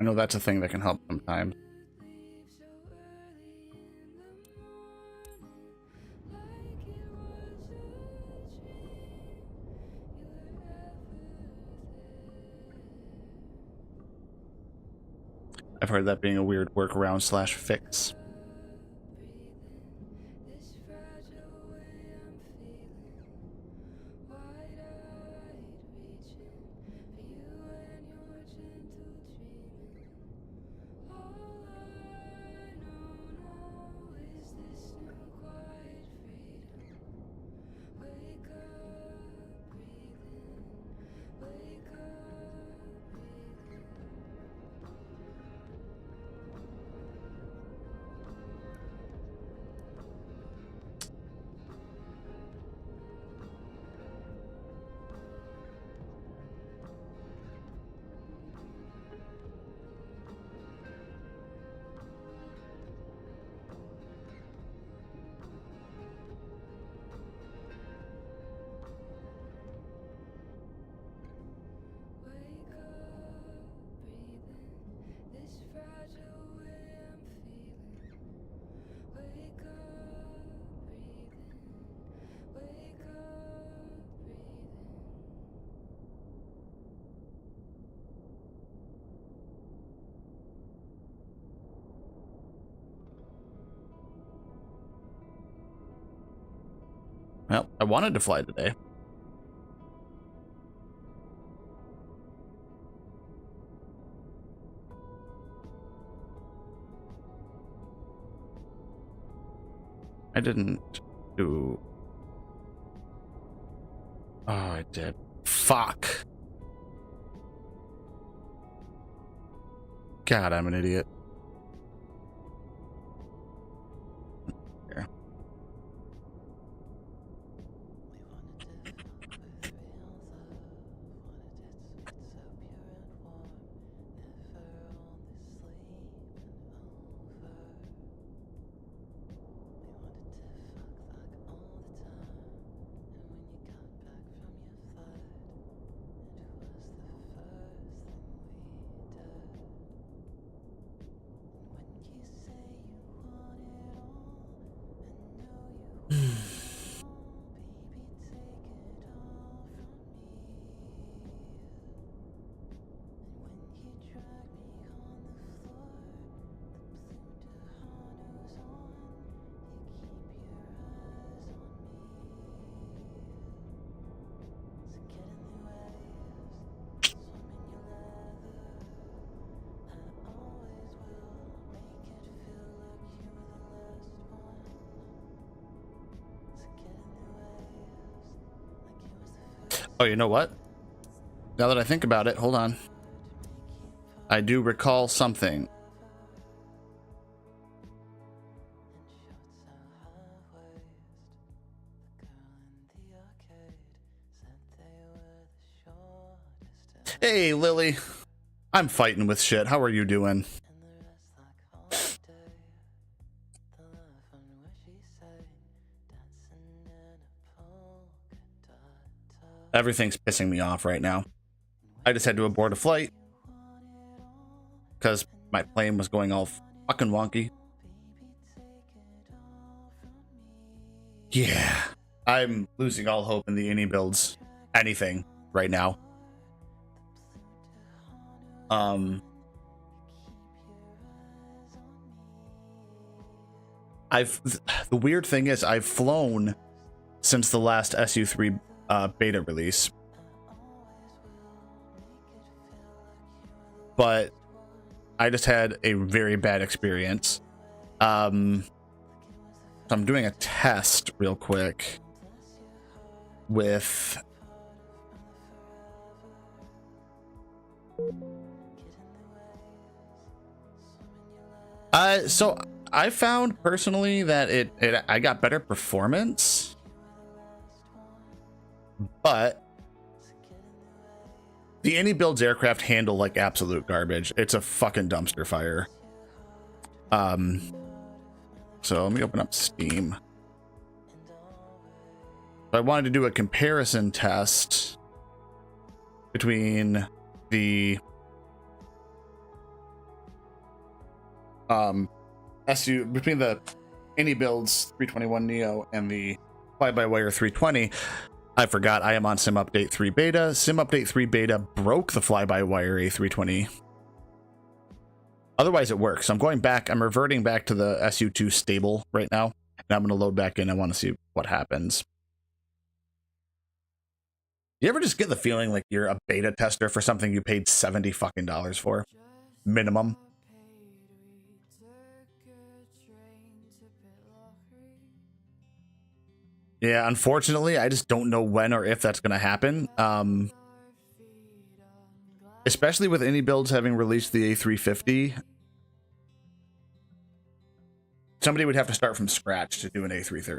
I know that's a thing that can help sometimes. I've heard that being a weird workaround slash fix. Well, I wanted to fly today. I didn't do... Oh, I did. Fuck. God, I'm an idiot. Here. Oh, you know what? Now that I think about it, hold on. I do recall something. Hey, Lily. I'm fighting with shit. How are you doing? Everything's pissing me off right now. I just had to abort a flight because my plane was going all fucking wonky. Yeah, I'm losing all hope in the any builds, anything right now. The weird thing is I've flown since the last SU3 beta release, but I just had a very bad experience. So I'm doing a test real quick with so I found personally that I got better performance, but the any builds aircraft handle like absolute garbage. It's a fucking dumpster fire. So let me open up Steam. I wanted to do a comparison test between the between the any builds 321 Neo and the fly-by-wire 320. I forgot I am on Sim Update 3 Beta. Sim Update 3 Beta broke the fly-by-wire A320. Otherwise, it works. I'm going back. I'm reverting back to the SU2 stable right now. And I'm going to load back in. I want to see what happens. You ever just get the feeling like you're a beta tester for something you paid $70 fucking for? Minimum. Yeah, unfortunately, I just don't know when or if that's going to happen. Especially with any builds having released the A350. Somebody would have to start from scratch to do an A330.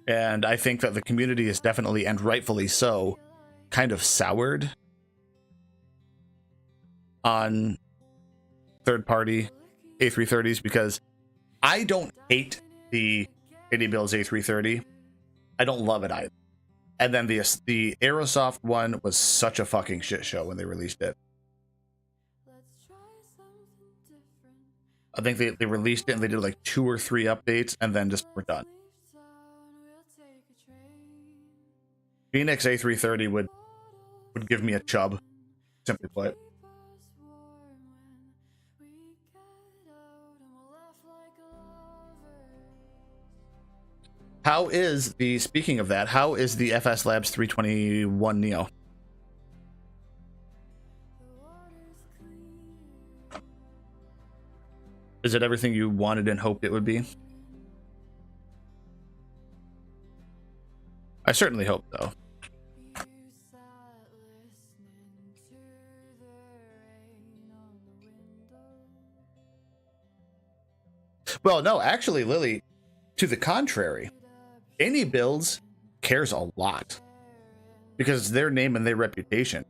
And I think that the community is definitely, and rightfully so, kind of soured on third-party A330s because I don't hate the any builds A330. I don't love it either. And then the Aerosoft one was such a fucking shit show when they released it. I think they released it and they did like 2 or 3 updates and then just were done. Phoenix A330 would give me a chub, simply put. How is the, speaking of that, how is the FS Labs 321 Neo? Is it everything you wanted and hoped it would be? I certainly hope so. Well, no, actually, Lily, to the contrary, Any Builds cares a lot because it's their name and their reputation.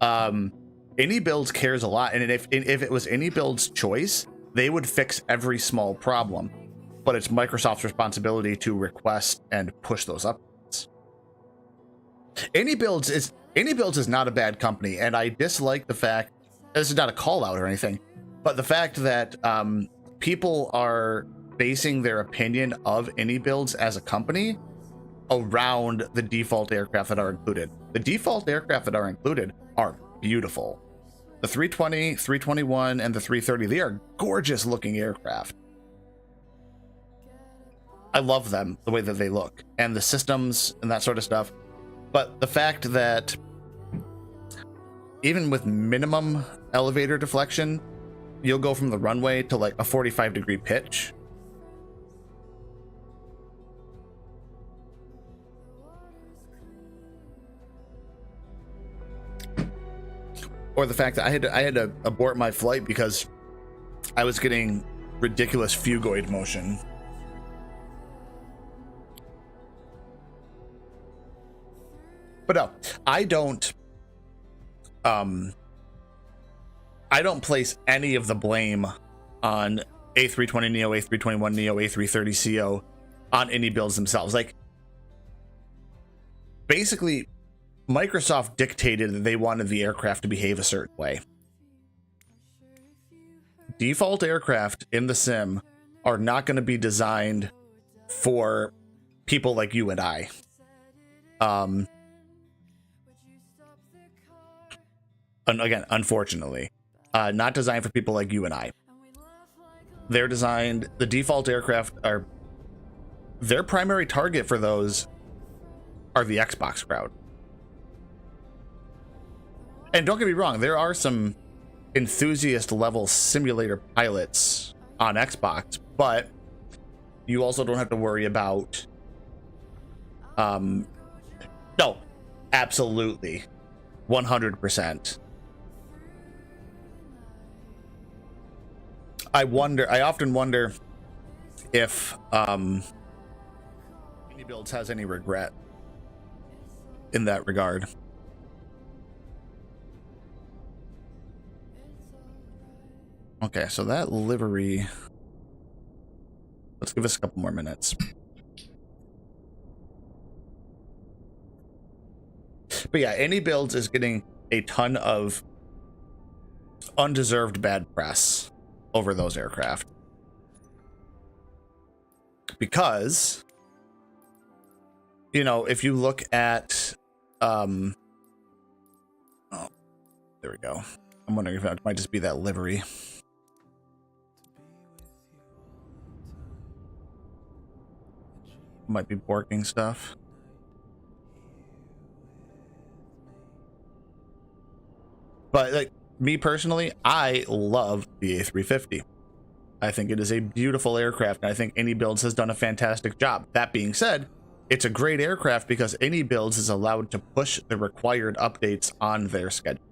Any Builds cares a lot, and if it was Any Builds' choice, they would fix every small problem. But it's Microsoft's responsibility to request and push those updates. Any Builds is not a bad company, and I dislike the fact, this is not a call out or anything, but the fact that people are basing their opinion of Any Builds as a company around the default aircraft that are included. The default aircraft that are included are beautiful. The 320, 321, and the 330, they are gorgeous looking aircraft. I love them, the way that they look, and the systems and that sort of stuff. But the fact that even with minimum elevator deflection, you'll go from the runway to like a 45-degree pitch. Or the fact that I had to abort my flight because I was getting ridiculous phugoid motion. But no, I don't place any of the blame on A320 Neo, A321 Neo, A330 CO on Any Builds themselves. Like, basically, Microsoft dictated that they wanted the aircraft to behave a certain way. Default aircraft in the sim are not going to be designed for people like you and I. And again, unfortunately, not designed for people like you and I. They're designed, the default aircraft are, their primary target for those are the Xbox crowd. And don't get me wrong, there are some enthusiast level simulator pilots on Xbox, but you also don't have to worry about, no, absolutely, 100%. I often wonder if Any Builds has any regret in that regard. Okay, so that livery, let's give us a couple more minutes. But yeah, Any Builds is getting a ton of undeserved bad press over those aircraft. Because, you know, if you look at, oh, there we go. I'm wondering if it might just be that livery. Might be borking stuff. But like me personally, I love the A350. I think it is a beautiful aircraft, and I think Any Builds has done a fantastic job. That being said, it's a great aircraft because Any Builds is allowed to push the required updates on their schedule.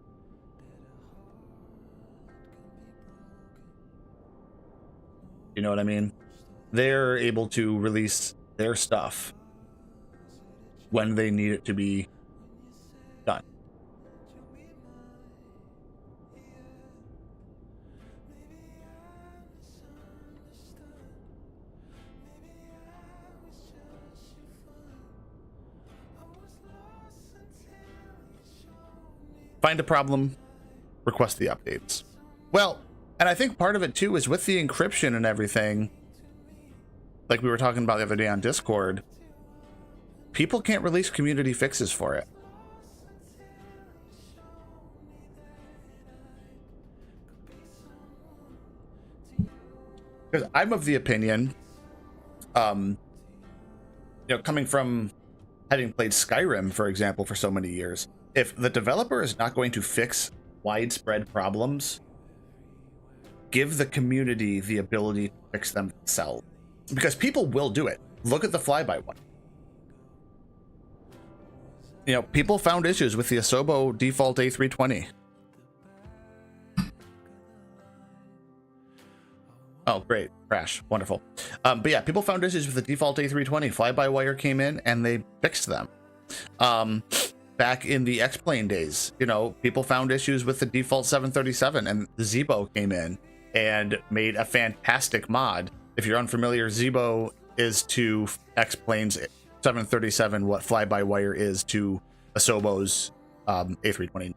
You know what I mean? They're able to release their stuff when they need it to be done. Find a problem, request the updates. Well, and I think part of it too is with the encryption and everything, like we were talking about the other day on Discord, people can't release community fixes for it. Because I'm of the opinion, coming from having played Skyrim, for example, for so many years, if the developer is not going to fix widespread problems, give the community the ability to fix them themselves. Because people will do it. Look at the flyby one. People found issues with the Asobo default A320. Oh, great. Crash. Wonderful. But yeah, people found issues with the default A320. Fly-by-wire came in and they fixed them. Back in the X-Plane days, people found issues with the default 737 and Zibo came in and made a fantastic mod. If you're unfamiliar, Zibo is to X-Plane's 737 what fly-by-wire is to Asobo's A320.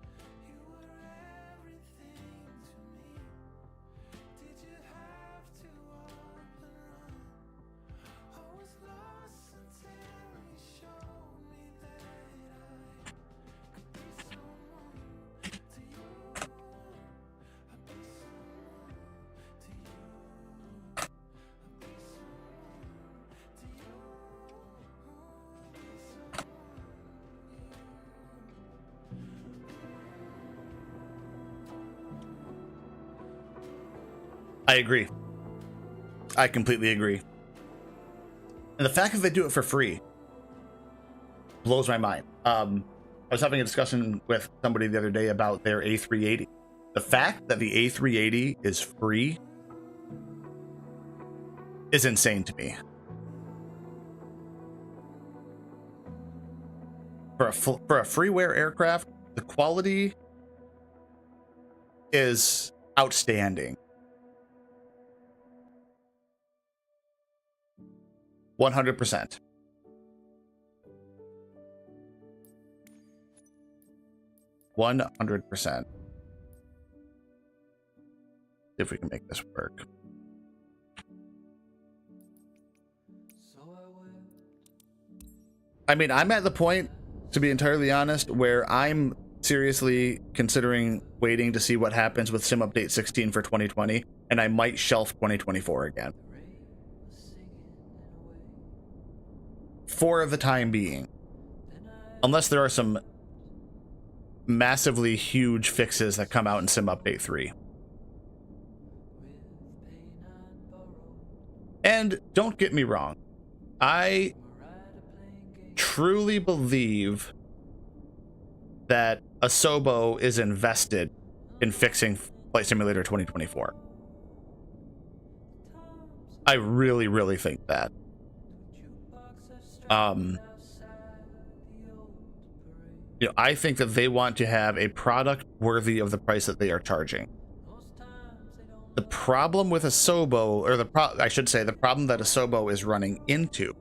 I agree. I completely agree. And the fact that they do it for free blows my mind. I was having a discussion with somebody the other day about their A380. The fact that the A380 is free is insane to me. For a freeware aircraft, the quality is outstanding. 100%. 100%. If we can make this work. I mean, I'm at the point, to be entirely honest, where I'm seriously considering waiting to see what happens with Sim Update 16 for 2020, and I might shelf 2024 again. For the time being. Unless there are some massively huge fixes that come out in Sim Update 3. And don't get me wrong, I truly believe that Asobo is invested in fixing Flight Simulator 2024. I really, really think that. I think that they want to have a product worthy of the price that they are charging. The problem with Asobo, or the problem that Asobo is running into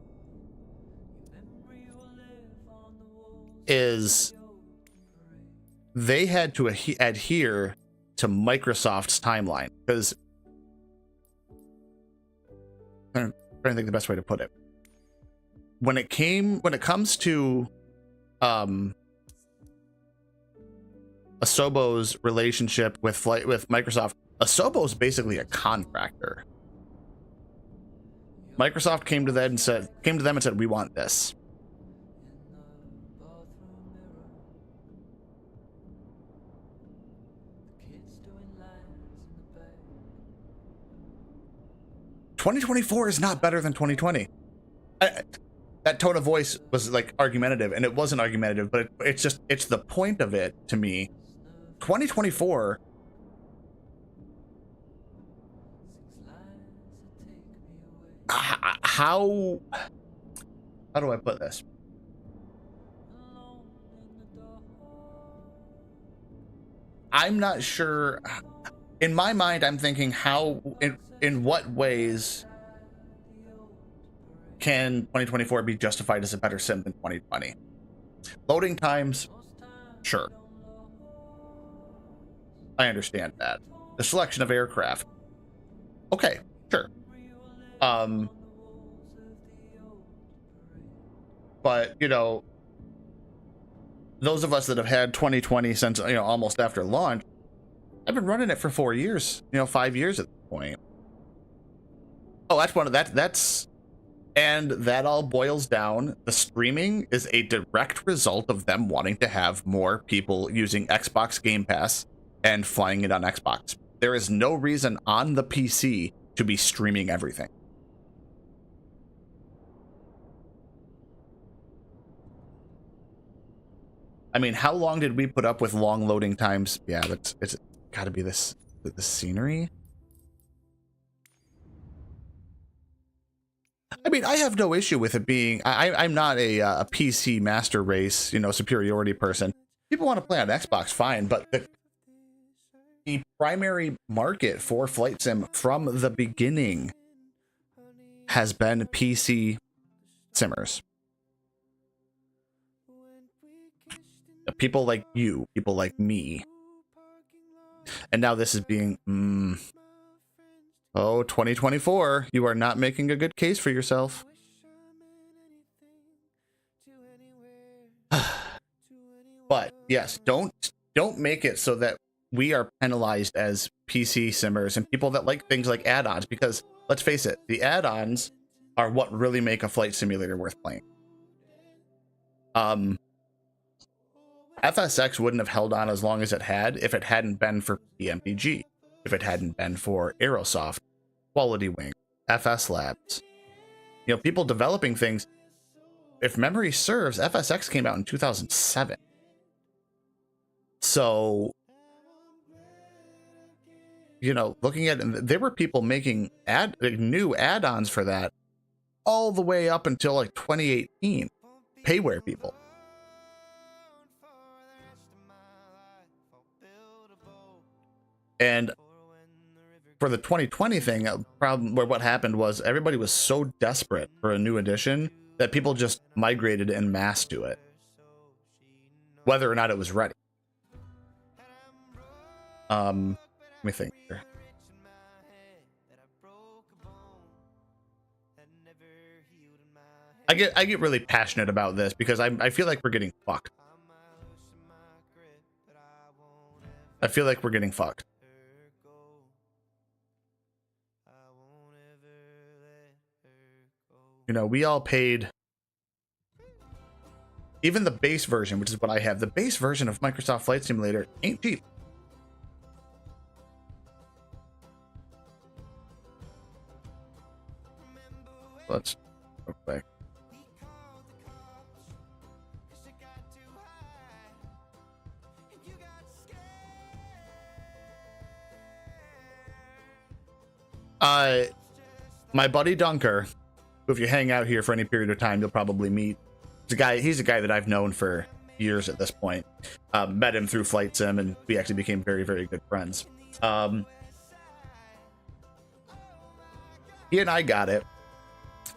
is they had to adhere to Microsoft's timeline, because I'm trying to think the best way to put it. When it comes to Asobo's relationship with Microsoft, Asobo is basically a contractor. Microsoft came to them and said, we want this. "2024 is not better than 2020. That tone of voice was like argumentative, and it wasn't argumentative, but it's the point of it to me. 2024 how do I put this? I'm not sure. In my mind, I'm thinking in what ways can 2024 be justified as a better sim than 2020? Loading times, sure. I understand that. The selection of aircraft, okay, sure. But those of us that have had 2020 since almost after launch, I've been running it for 4 years, 5 years at this point. Oh, that's And that all boils down, the streaming is a direct result of them wanting to have more people using Xbox Game Pass and flying it on Xbox. There is no reason on the PC to be streaming everything. I mean, how long did we put up with long loading times? Yeah, it's got to be this the scenery. I mean, I have no issue with it being. I'm not a PC master race, you know, superiority person. People want to play on Xbox, fine, but the primary market for flight sim from the beginning has been PC simmers. People like you, people like me. And now this is being, oh, 2024, you are not making a good case for yourself. But yes, don't make it so that we are penalized as PC simmers and people that like things like add-ons, because let's face it, the add-ons are what really make a flight simulator worth playing. FSX wouldn't have held on as long as it had if it hadn't been for PMPG, if it hadn't been for Aerosoft, Quality Wing, FS Labs. You know, people developing things. If memory serves, FSX came out in 2007. So, you know, looking at it, there were people making new add-ons for that all the way up until like 2018. Payware people. And for the 2020 thing, problem where what happened was everybody was so desperate for a new edition that people just migrated en masse to it, whether or not it was ready. Let me think here. I get really passionate about this because I feel like we're getting fucked. I feel like we're getting fucked. You know, we all paid, even the base version, which is what I have. The base version of Microsoft Flight Simulator ain't cheap. Let's go back. My buddy Dunker, who if you hang out here for any period of time, you'll probably meet. He's a guy that I've known for years at this point. Met him through Flight Sim, and we actually became very, very good friends. He and I got it,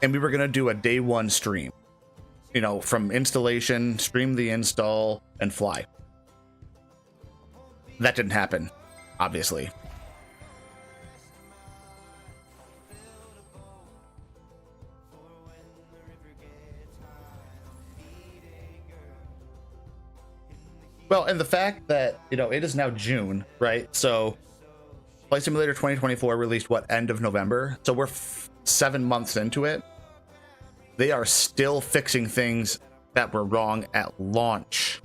and we were going to do a day one stream. You know, from installation, stream the install, and fly. That didn't happen, obviously. Well, and the fact that, you know, it is now June, right? So Flight Simulator 2024 released, what, end of November? So we're 7 months into it. They are still fixing things that were wrong at launch.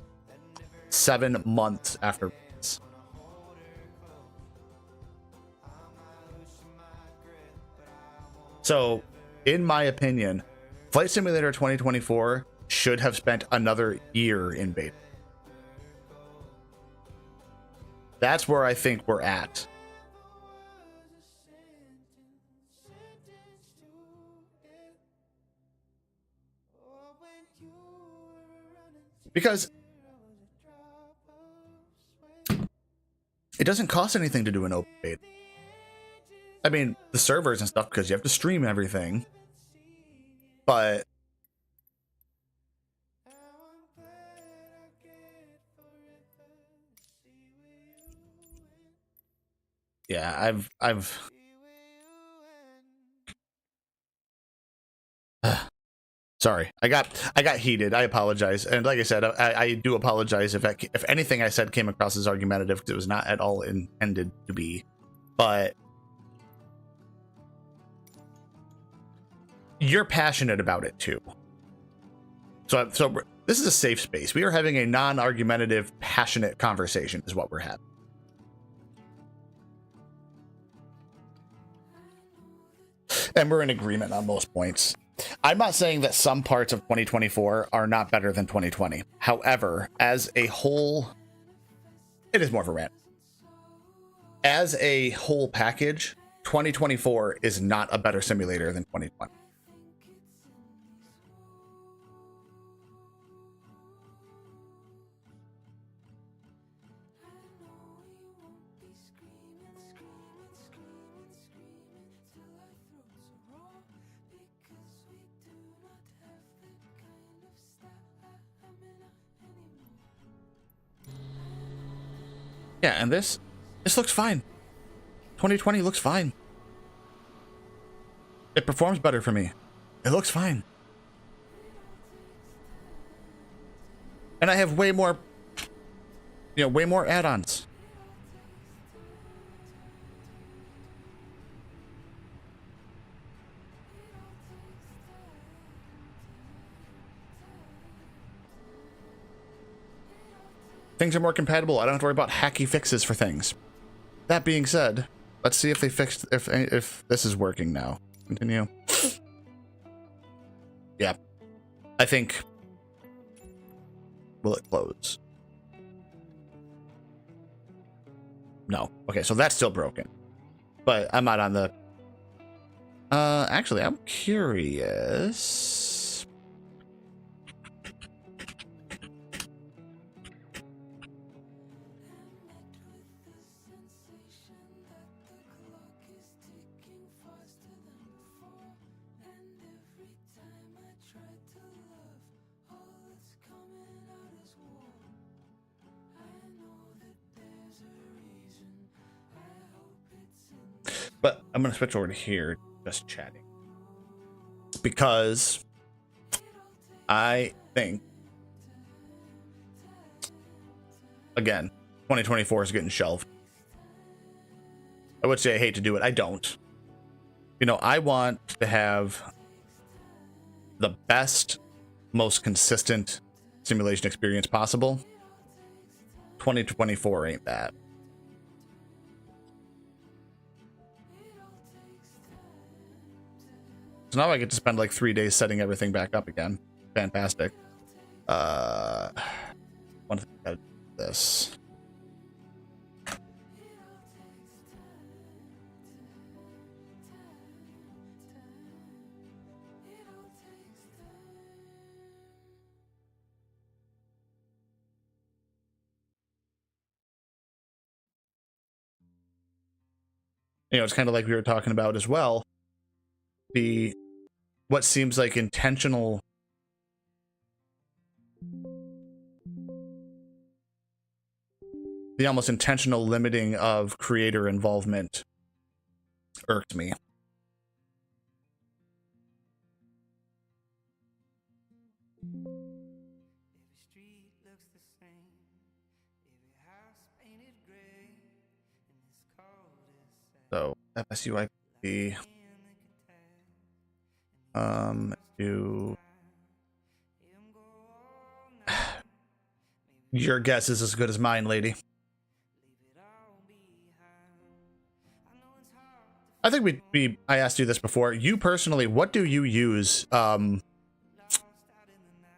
7 months after release. So, in my opinion, Flight Simulator 2024 should have spent another year in beta. That's where I think we're at. Because it doesn't cost anything to do an open beta. I mean, the servers and stuff, because you have to stream everything. But yeah, I've sorry, I got heated. I apologize, and like I said, I do apologize if anything I said came across as argumentative, because it was not at all intended to be. But you're passionate about it too. So this is a safe space. We are having a non-argumentative, passionate conversation is what we're having. And we're in agreement on most points. I'm not saying that some parts of 2024 are not better than 2020. However, as a whole, it is more of a rant. As a whole package, 2024 is not a better simulator than 2020. Yeah, and this looks fine. 2020 looks fine. It performs better for me. It looks fine. And I have way more, way more add-ons. Things are more compatible. I don't have to worry about hacky fixes for things. That being said, let's see if they fixed if this is working now. Continue. Yeah. I think. Will it close? No. Okay, so that's still broken. But I'm not on the actually I'm curious. But I'm going to switch over to here, just chatting. Because I think, again, 2024 is getting shelved. I would say I hate to do it. I don't. I want to have the best, most consistent simulation experience possible. 2024 ain't that. So now I get to spend like 3 days setting everything back up again. Fantastic. One thing I gotta do this. It's kind of like we were talking about as well. What seems like intentional the almost intentional limiting of creator involvement irked me. So FSUIP do your guess is as good as mine, lady. I think I asked you this before. You personally, what do you use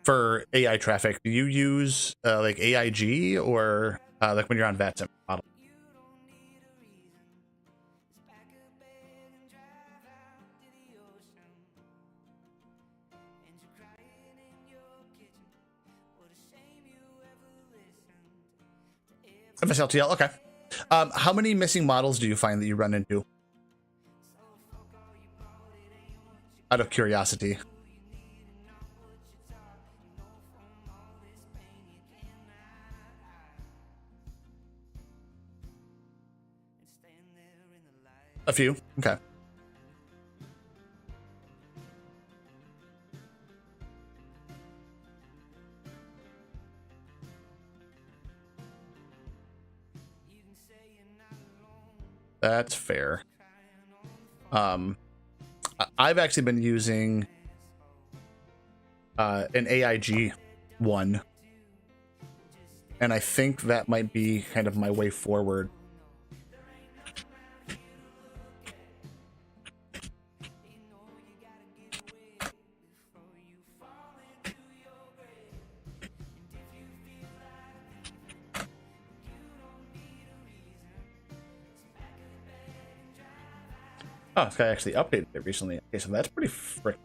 for AI traffic? Do you use like AIG or like when you're on VATSIM model? FSLTL, okay. How many missing models do you find that you run into? Out of curiosity. A few, okay. That's fair. I've actually been using an AIG one, and I think that might be kind of my way forward. Oh, this guy actually updated it recently. Okay, so that's pretty frick.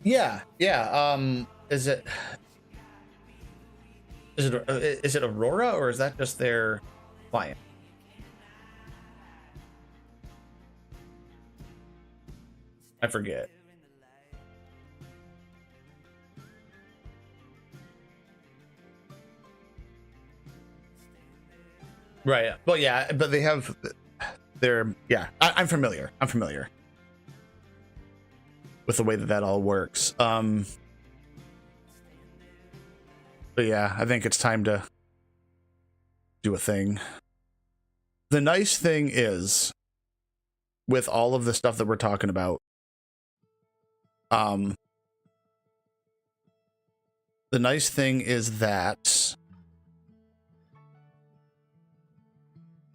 Yeah. Is it Aurora, or is that just their client? I forget. Right. Well, yeah, but they have their, yeah, I'm familiar. I'm familiar with the way that all works. But yeah, I think it's time to do a thing. The nice thing is, with all of the stuff that we're talking about, the nice thing is that,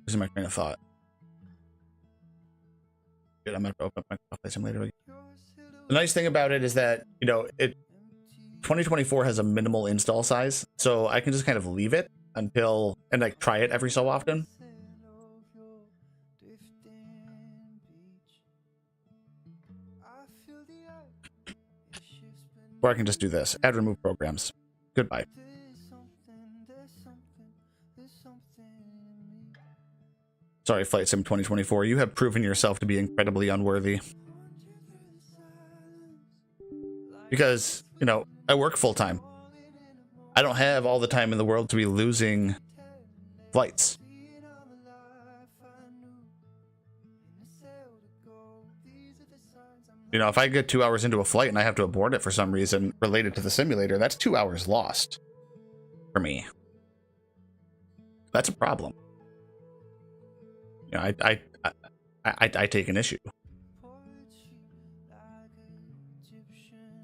losing my train of thought. Good, I'm gonna open up my VATSIM later. The nice thing about it is that, you know, 2024 has a minimal install size, so I can just kind of leave it until, and like try it every so often. Or I can just do this, add remove programs. Goodbye. Sorry, Flight Sim 2024, you have proven yourself to be incredibly unworthy. Because, you know, I work full-time. I don't have all the time in the world to be losing flights. You know, if I get 2 hours into a flight and I have to abort it for some reason related to the simulator, that's 2 hours lost for me. That's a problem. You know, I take an issue.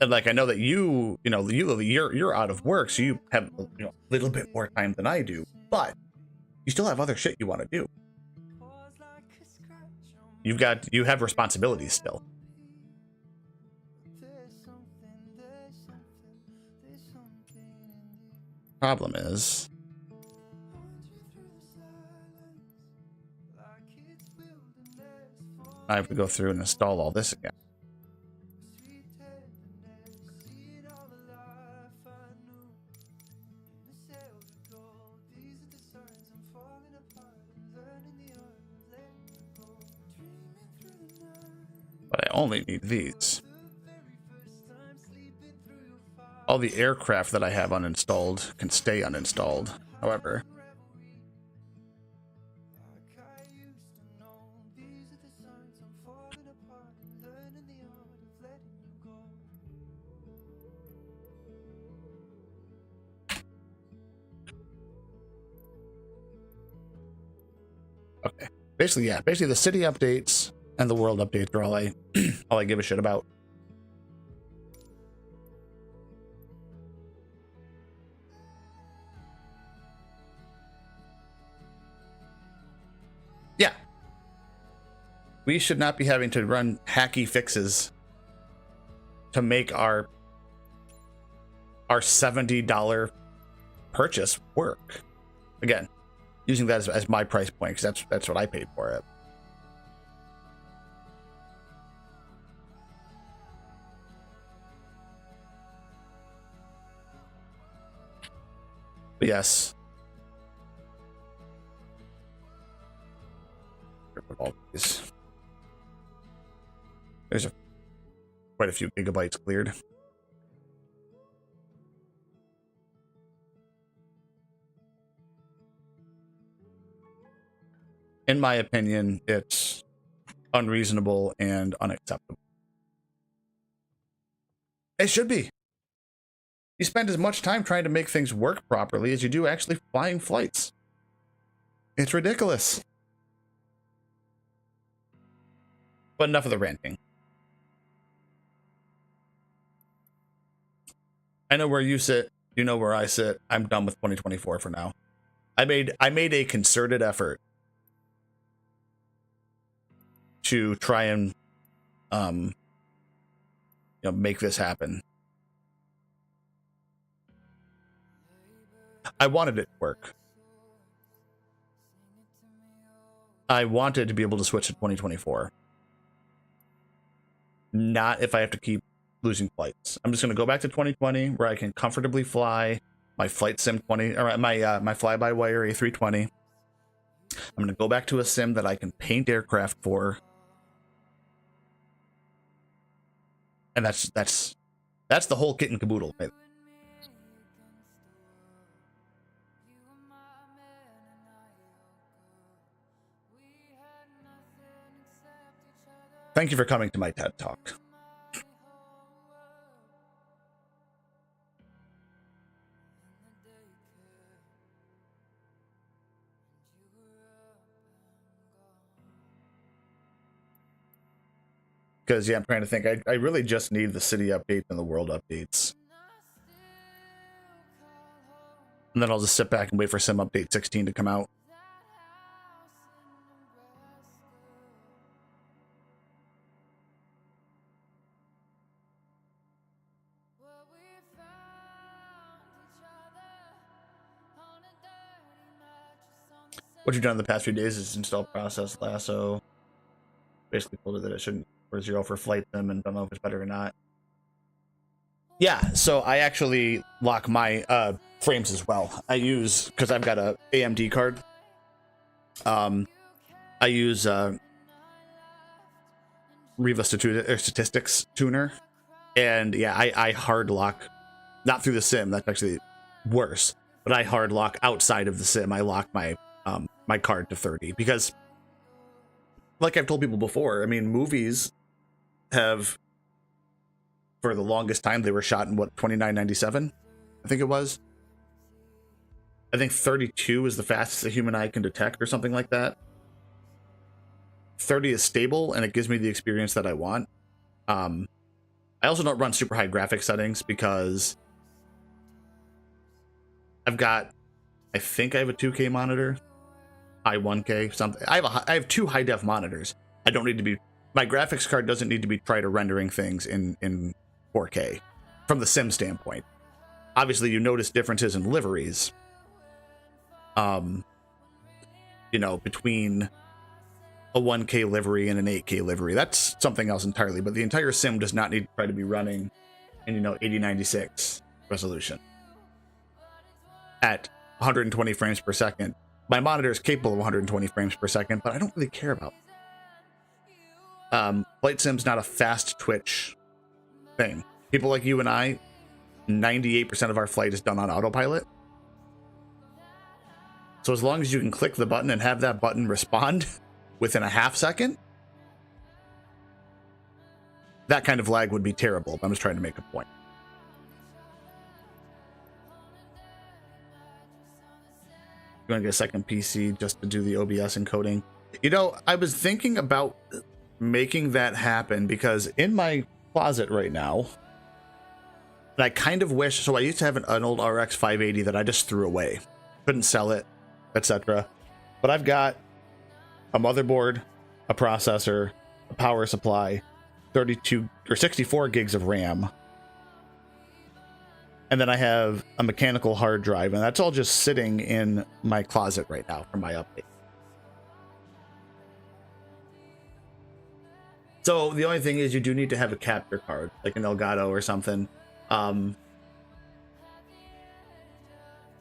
And like, I know that you're out of work, so you have, you know, a little bit more time than I do, but you still have other shit you want to do. You have responsibilities still. Problem is, I have to go through and install all this again. But I only need these. All the aircraft that I have uninstalled can stay uninstalled, however. Okay. Basically, yeah. Basically, the city updates and the world updates are all I give a shit about. Yeah. We should not be having to run hacky fixes to make our $70 purchase work. Again, using that as my price point, because that's what I paid for it. But yes. All these. There's quite a few gigabytes cleared. In my opinion, it's unreasonable and unacceptable. It should be. You spend as much time trying to make things work properly as you do actually flying flights. It's ridiculous. But enough of the ranting. I know where you sit. You know where I sit. I'm done with 2024 for now. I made a concerted effort to try and make this happen. I wanted it to work. I wanted to be able to switch to 2024. Not if I have to keep losing flights. I'm just going to go back to 2020 where I can comfortably fly my flight sim 20 or my fly-by-wire A320. I'm going to go back to a sim that I can paint aircraft for. And that's the whole kit and caboodle. Right? Thank you for coming to my TED Talk. Because, yeah, I'm trying to think. I really just need the city updates and the world updates. And then I'll just sit back and wait for Sim Update 16 to come out. What you've done in the past few days is install process lasso. Basically told her that it shouldn't for 0 for flight sim and don't know if it's better or not. Yeah, so I actually lock my frames as well. I use, because I've got a AMD card. I use Riva Statistics tuner. And yeah, I hard lock, not through the sim, that's actually worse. But I hard lock outside of the sim. I lock my my card to 30 because, like I've told people before, I mean, movies have, for the longest time, they were shot in what, 2997, I think it was. I think 32 is the fastest the human eye can detect or something like that. 30 is stable and it gives me the experience that I want. I also don't run super high graphics settings because I've got, I think I have a 2K monitor, high 1K, something. I have 2 high def monitors. I don't need to be, my graphics card doesn't need to be try to rendering things in 4K from the sim standpoint. Obviously, you notice differences in liveries. You know, between a 1K livery and an 8K livery. That's something else entirely, but the entire sim does not need to try to be running in, 8096 resolution at 120 frames per second. My monitor is capable of 120 frames per second, but I don't really care about it. Flight sim's not a fast twitch thing. People like you and I, 98% of our flight is done on autopilot. So as long as you can click the button and have that button respond within a half second, that kind of lag would be terrible. I'm just trying to make a point. You want to get a second PC just to do the OBS encoding? I was thinking about making that happen because in my closet right now, and I kind of wish, so I used to have an old RX 580 that I just threw away. Couldn't sell it, etc. But I've got a motherboard, a processor, a power supply, 32 or 64 gigs of RAM. And then I have a mechanical hard drive, and that's all just sitting in my closet right now for my update. So the only thing is you do need to have a capture card, like an Elgato or something, to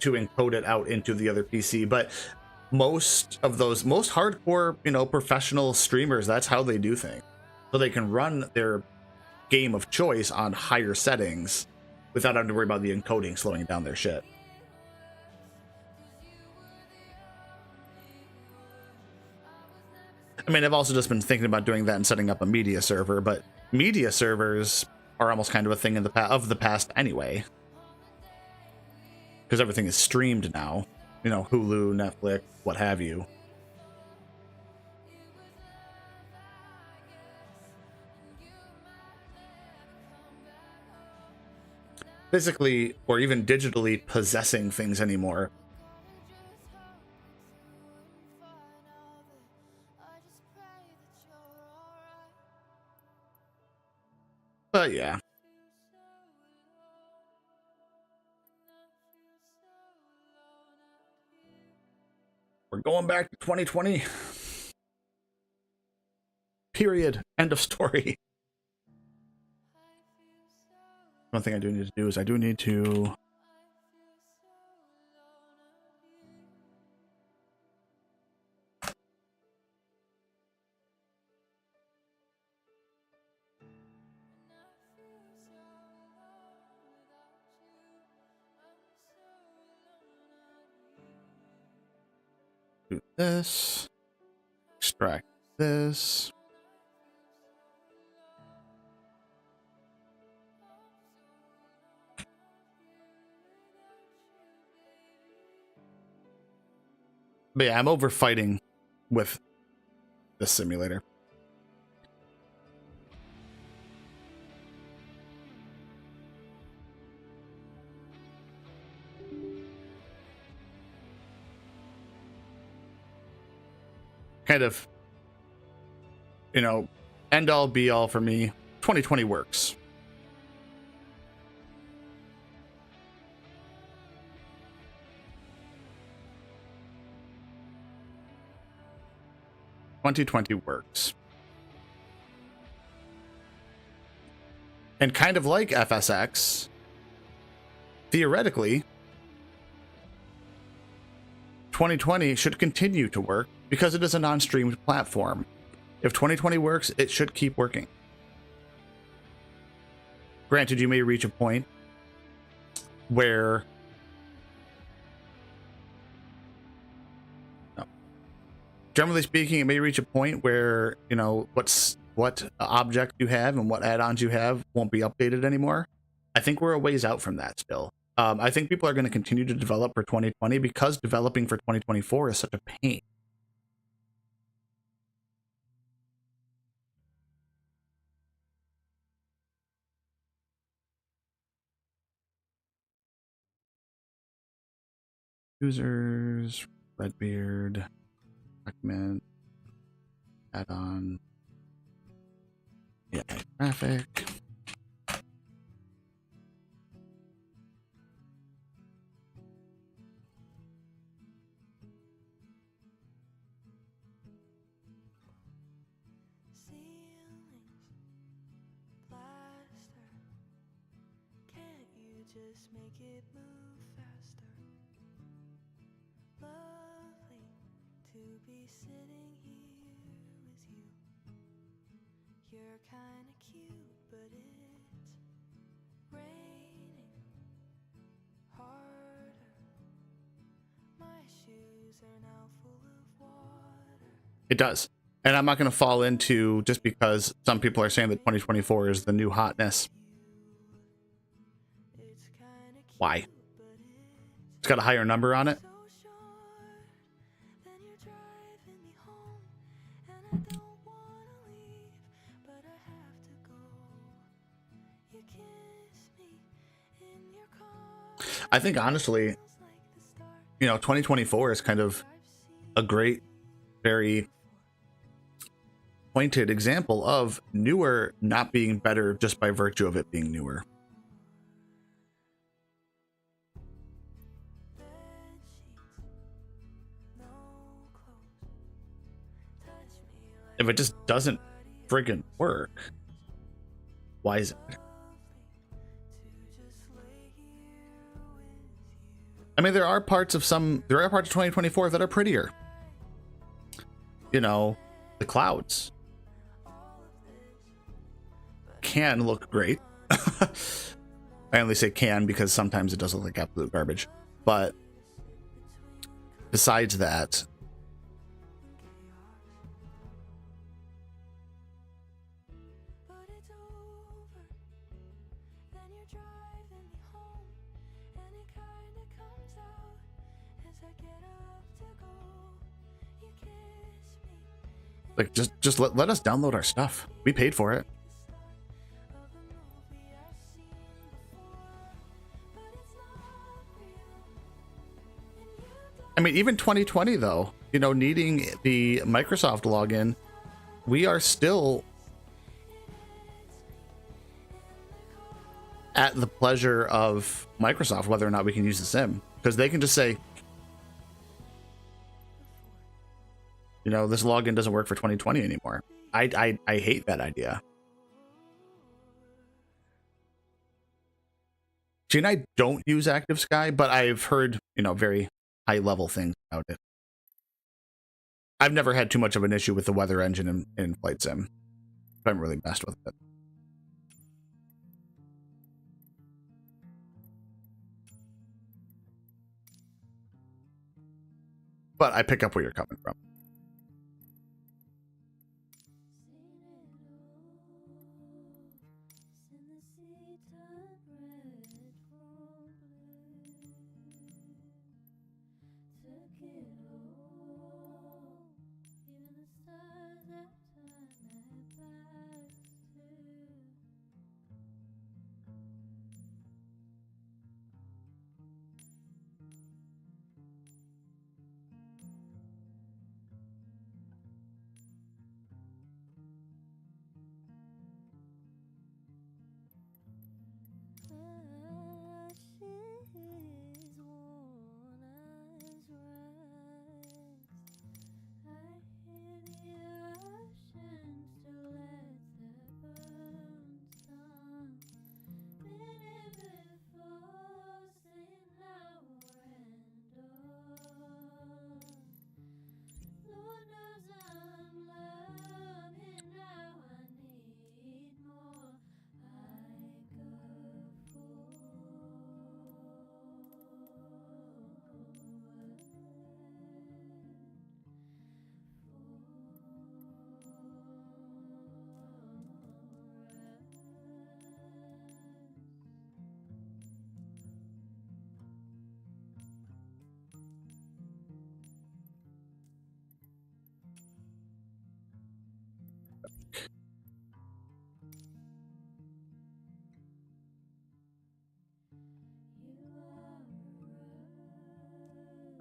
encode it out into the other PC. But most hardcore, professional streamers, that's how they do things. So they can run their game of choice on higher settings without having to worry about the encoding slowing down their shit. I mean, I've also just been thinking about doing that and setting up a media server, but media servers are almost kind of a thing of the past anyway. because everything is streamed now. You know, Hulu, Netflix, what have you. Physically or even digitally possessing things anymore. But yeah. We're going back to 2020. Period. End of story. One thing I do need to do is I do need to do this, extract this. But yeah, I'm over fighting with this simulator. Kind of, you know, end all be all for me. 2020 works. $2020 works. And kind of like FSX, theoretically, 2020 should continue to work because it is a non-streamed platform. If 2020 works, it should keep working. Granted, you may reach a point where generally speaking, it may reach a point where, you know, what object you have and what add-ons you have won't be updated anymore. I think we're a ways out from that still. I think people are going to continue to develop for 2020 because developing for 2024 is such a pain. Users, Redbeard, document, add-on, yeah, graphic. Just make it move faster. Lovely to be sitting here with you. You're kinda cute, but it's raining harder. My shoes are now full of water. It does. And I'm not going to fall into just because some people are saying that 2024 is the new hotness. Why? It's got a higher number on it. I think honestly, you know, 2024 is kind of a great, very pointed example of newer not being better just by virtue of it being newer. If it just doesn't friggin' work, why is it? I mean, there are parts of 2024 that are prettier. You know, the clouds can look great. I only say can because sometimes it does look like absolute garbage. But besides that, Like, just let us download our stuff. We paid for it. I mean, even 2020 though, you know, needing the Microsoft login, we are still at the pleasure of Microsoft whether or not we can use the sim, because they can just say, you know, this login doesn't work for 2020 anymore. I hate that idea. She and I don't use Active Sky, but I've heard, you know, very high level things about it. I've never had too much of an issue with the weather engine in Flight Sim. I haven't really messed with it. But I pick up where you're coming from.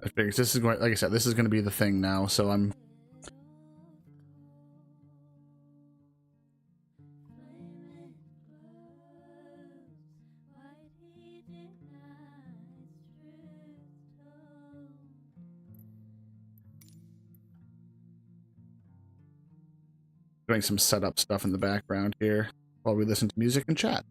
I figure this is going, like I said, this is going to be the thing now, so I'm doing some setup stuff in the background here while we listen to music and chat.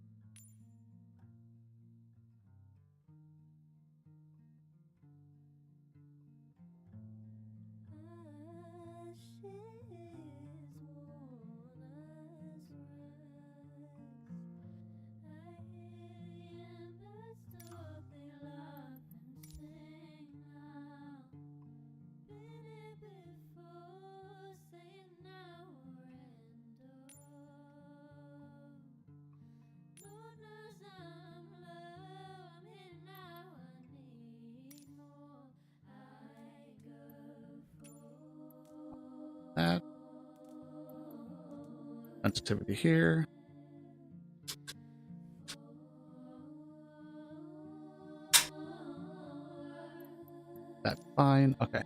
That sensitivity here. That's fine. Okay.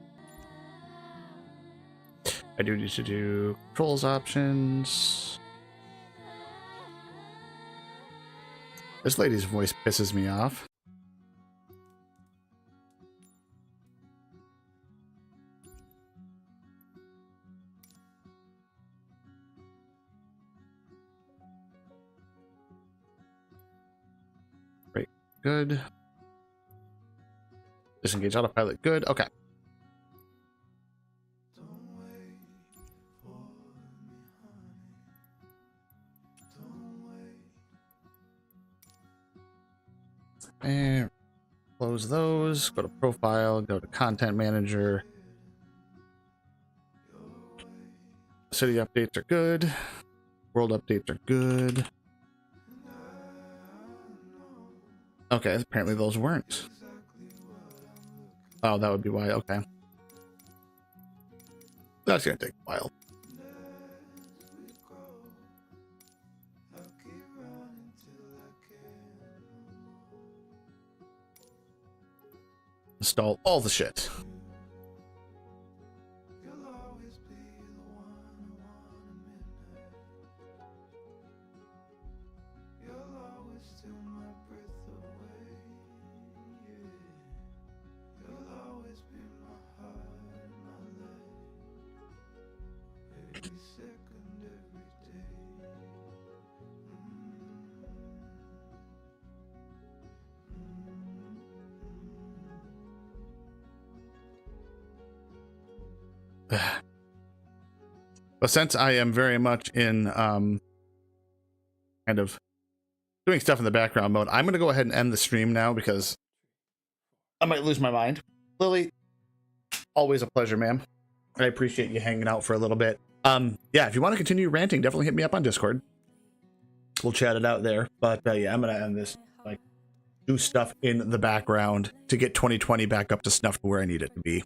I do need to do controls options. This lady's voice pisses me off. Great. Good. Disengage autopilot. Good. Okay. And close those. Go to profile. Go to content manager. City updates are good. World updates are good. Okay, apparently those weren't. Oh, that would be why. Okay. That's going to take a while. Install all the shit. But since I am very much in kind of doing stuff in the background mode, I'm going to go ahead and end the stream now because I might lose my mind. Lily, always a pleasure, ma'am. I appreciate you hanging out for a little bit. Yeah, if you want to continue ranting, definitely hit me up on Discord. We'll chat it out there. But yeah, I'm going to end this, like, do stuff in the background to get 2020 back up to snuff to where I need it to be.